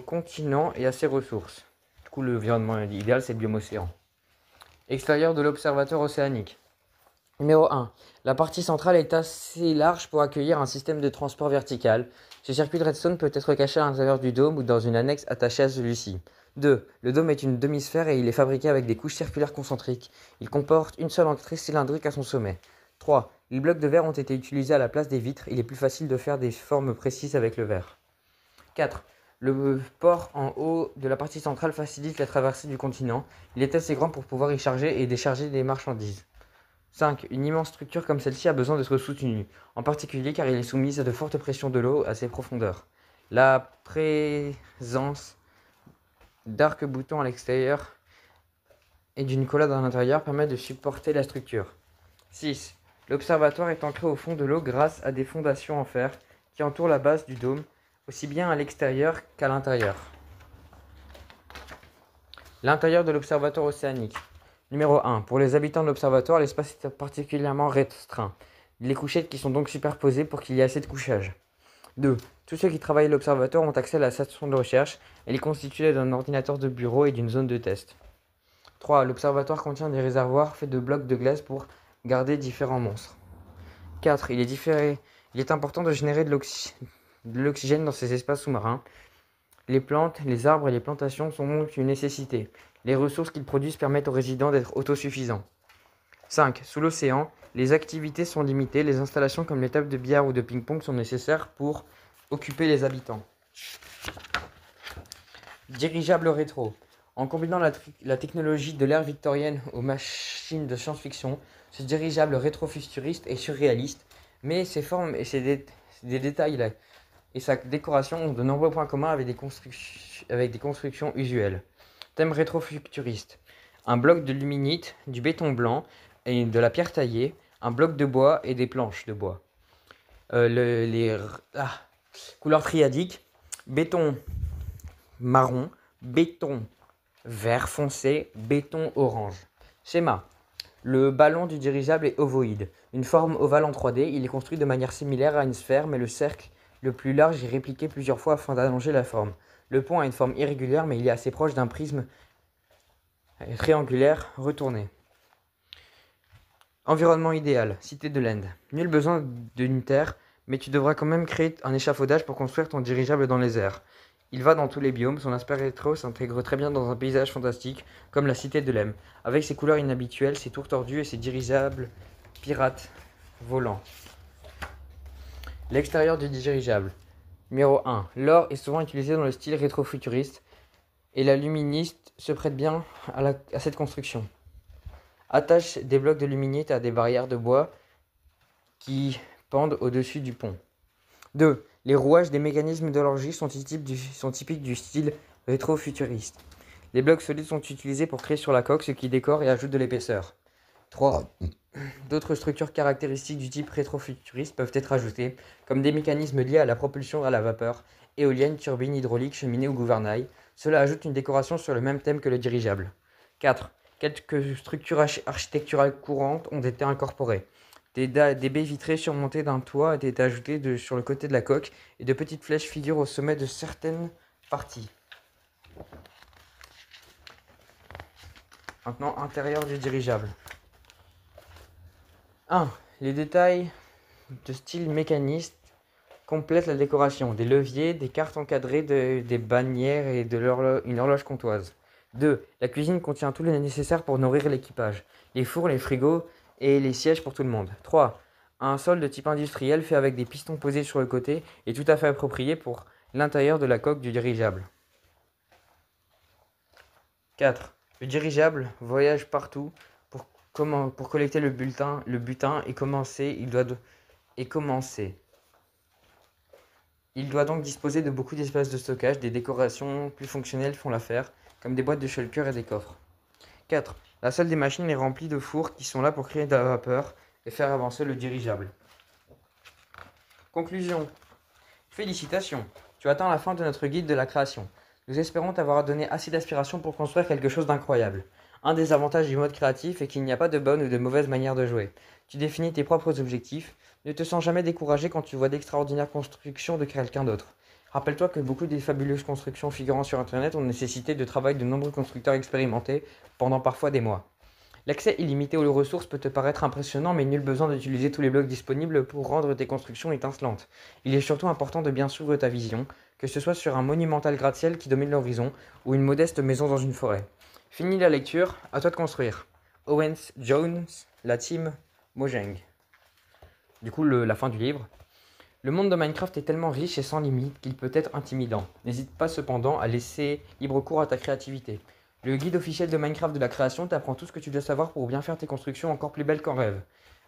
continent et à ses ressources. Du coup, l'environnement idéal, c'est le biome océan. Extérieur de l'observatoire océanique. Numéro 1. La partie centrale est assez large pour accueillir un système de transport vertical. Ce circuit de redstone peut être caché à l'intérieur du dôme ou dans une annexe attachée à celui-ci. 2. Le dôme est une demi-sphère et il est fabriqué avec des couches circulaires concentriques. Il comporte une seule entrée cylindrique à son sommet. 3. Les blocs de verre ont été utilisés à la place des vitres. Il est plus facile de faire des formes précises avec le verre. 4. Le port en haut de la partie centrale facilite la traversée du continent. Il est assez grand pour pouvoir y charger et décharger des marchandises. 5. Une immense structure comme celle-ci a besoin d'être soutenue, en particulier car il est soumise à de fortes pressions de l'eau à ses profondeurs. La présence d'arcs-boutants à l'extérieur et d'une collade à l'intérieur permet de supporter la structure. 6. L'observatoire est ancré au fond de l'eau grâce à des fondations en fer qui entourent la base du dôme, aussi bien à l'extérieur qu'à l'intérieur. L'intérieur de l'observatoire océanique. Numéro 1. Pour les habitants de l'observatoire, l'espace est particulièrement restreint. Les couchettes qui sont donc superposées pour qu'il y ait assez de couchage. 2. Tous ceux qui travaillent à l'observatoire ont accès à la station de recherche. Elle est constituée d'un ordinateur de bureau et d'une zone de test. 3. L'observatoire contient des réservoirs faits de blocs de glace pour garder différents monstres. 4. Il est important de générer de l'oxygène dans ces espaces sous-marins. Les plantes, les arbres et les plantations sont donc une nécessité. Les ressources qu'ils produisent permettent aux résidents d'être autosuffisants. 5. Sous l'océan, les activités sont limitées. Les installations comme les tables de billard ou de ping-pong sont nécessaires pour occuper les habitants. Dirigeable rétro. En combinant la technologie de l'ère victorienne aux machines de science-fiction, ce dirigeable rétro-futuriste est surréaliste, mais ses formes et des détails et sa décoration ont de nombreux points communs avec des constructions usuelles. Thème rétro-futuriste. Un bloc de luminite, du béton blanc et de la pierre taillée, un bloc de bois et des planches de bois. Couleurs triadiques. Béton marron, béton vert foncé, béton orange. Schéma. Le ballon du dirigeable est ovoïde. Une forme ovale en 3D, il est construit de manière similaire à une sphère, mais le cercle le plus large est répliqué plusieurs fois afin d'allonger la forme. Le pont a une forme irrégulière, mais il est assez proche d'un prisme triangulaire retourné. Environnement idéal, cité de l'Inde. Nul besoin d'une terre, mais tu devras quand même créer un échafaudage pour construire ton dirigeable dans les airs. Il va dans tous les biomes, son aspect rétro s'intègre très bien dans un paysage fantastique, comme la cité de l'Em, avec ses couleurs inhabituelles, ses tours tordus et ses dirigeables pirates volants. L'extérieur du dirigeable. Numéro 1. L'or est souvent utilisé dans le style rétro-futuriste, et la luministe se prête bien à cette construction. Attache des blocs de luminite à des barrières de bois qui pendent au-dessus du pont. 2. Les rouages des mécanismes d'horlogerie sont typiques du style rétro-futuriste. Les blocs solides sont utilisés pour créer sur la coque, ce qui décore et ajoute de l'épaisseur. 3. D'autres structures caractéristiques du type rétro-futuriste peuvent être ajoutées, comme des mécanismes liés à la propulsion à la vapeur, éoliennes, turbines hydrauliques, cheminées ou gouvernail. Cela ajoute une décoration sur le même thème que le dirigeable. 4. Quelques structures architecturales courantes ont été incorporées. Des baies vitrées surmontées d'un toit ont été ajoutées sur le côté de la coque et de petites flèches figurent au sommet de certaines parties. Maintenant, intérieur du dirigeable. 1. Les détails de style mécaniste complètent la décoration. Des leviers, des cartes encadrées, des bannières et une horloge comptoise. 2. La cuisine contient tout le nécessaire pour nourrir l'équipage. Les fours, les frigos et les sièges pour tout le monde. 3. Un sol de type industriel fait avec des pistons posés sur le côté est tout à fait approprié pour l'intérieur de la coque du dirigeable. 4. Le dirigeable voyage partout pour collecter le butin et commencer. Il doit donc disposer de beaucoup d'espace de stockage. Des décorations plus fonctionnelles font l'affaire, comme des boîtes de shulker et des coffres. 4. La salle des machines est remplie de fours qui sont là pour créer de la vapeur et faire avancer le dirigeable. Conclusion. Félicitations, tu atteins la fin de notre guide de la création. Nous espérons t'avoir donné assez d'aspiration pour construire quelque chose d'incroyable. Un des avantages du mode créatif est qu'il n'y a pas de bonne ou de mauvaise manière de jouer. Tu définis tes propres objectifs. Ne te sens jamais découragé quand tu vois d'extraordinaires constructions de quelqu'un d'autre. Rappelle-toi que beaucoup des fabuleuses constructions figurant sur Internet ont nécessité de travail de nombreux constructeurs expérimentés pendant parfois des mois. L'accès illimité aux ressources peut te paraître impressionnant, mais nul besoin d'utiliser tous les blocs disponibles pour rendre tes constructions étincelantes. Il est surtout important de bien suivre ta vision, que ce soit sur un monumental gratte-ciel qui domine l'horizon ou une modeste maison dans une forêt. Fini la lecture, à toi de construire. Owens Jones, la team Mojang. Du coup, la fin du livre. Le monde de Minecraft est tellement riche et sans limite qu'il peut être intimidant. N'hésite pas cependant à laisser libre cours à ta créativité. Le guide officiel de Minecraft de la création t'apprend tout ce que tu dois savoir pour bien faire tes constructions encore plus belles qu'en rêve.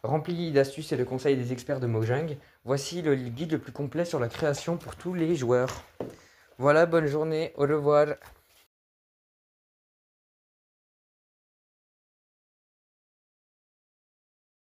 Rempli d'astuces et de conseils des experts de Mojang, voici le guide le plus complet sur la création pour tous les joueurs. Voilà, bonne journée, au revoir.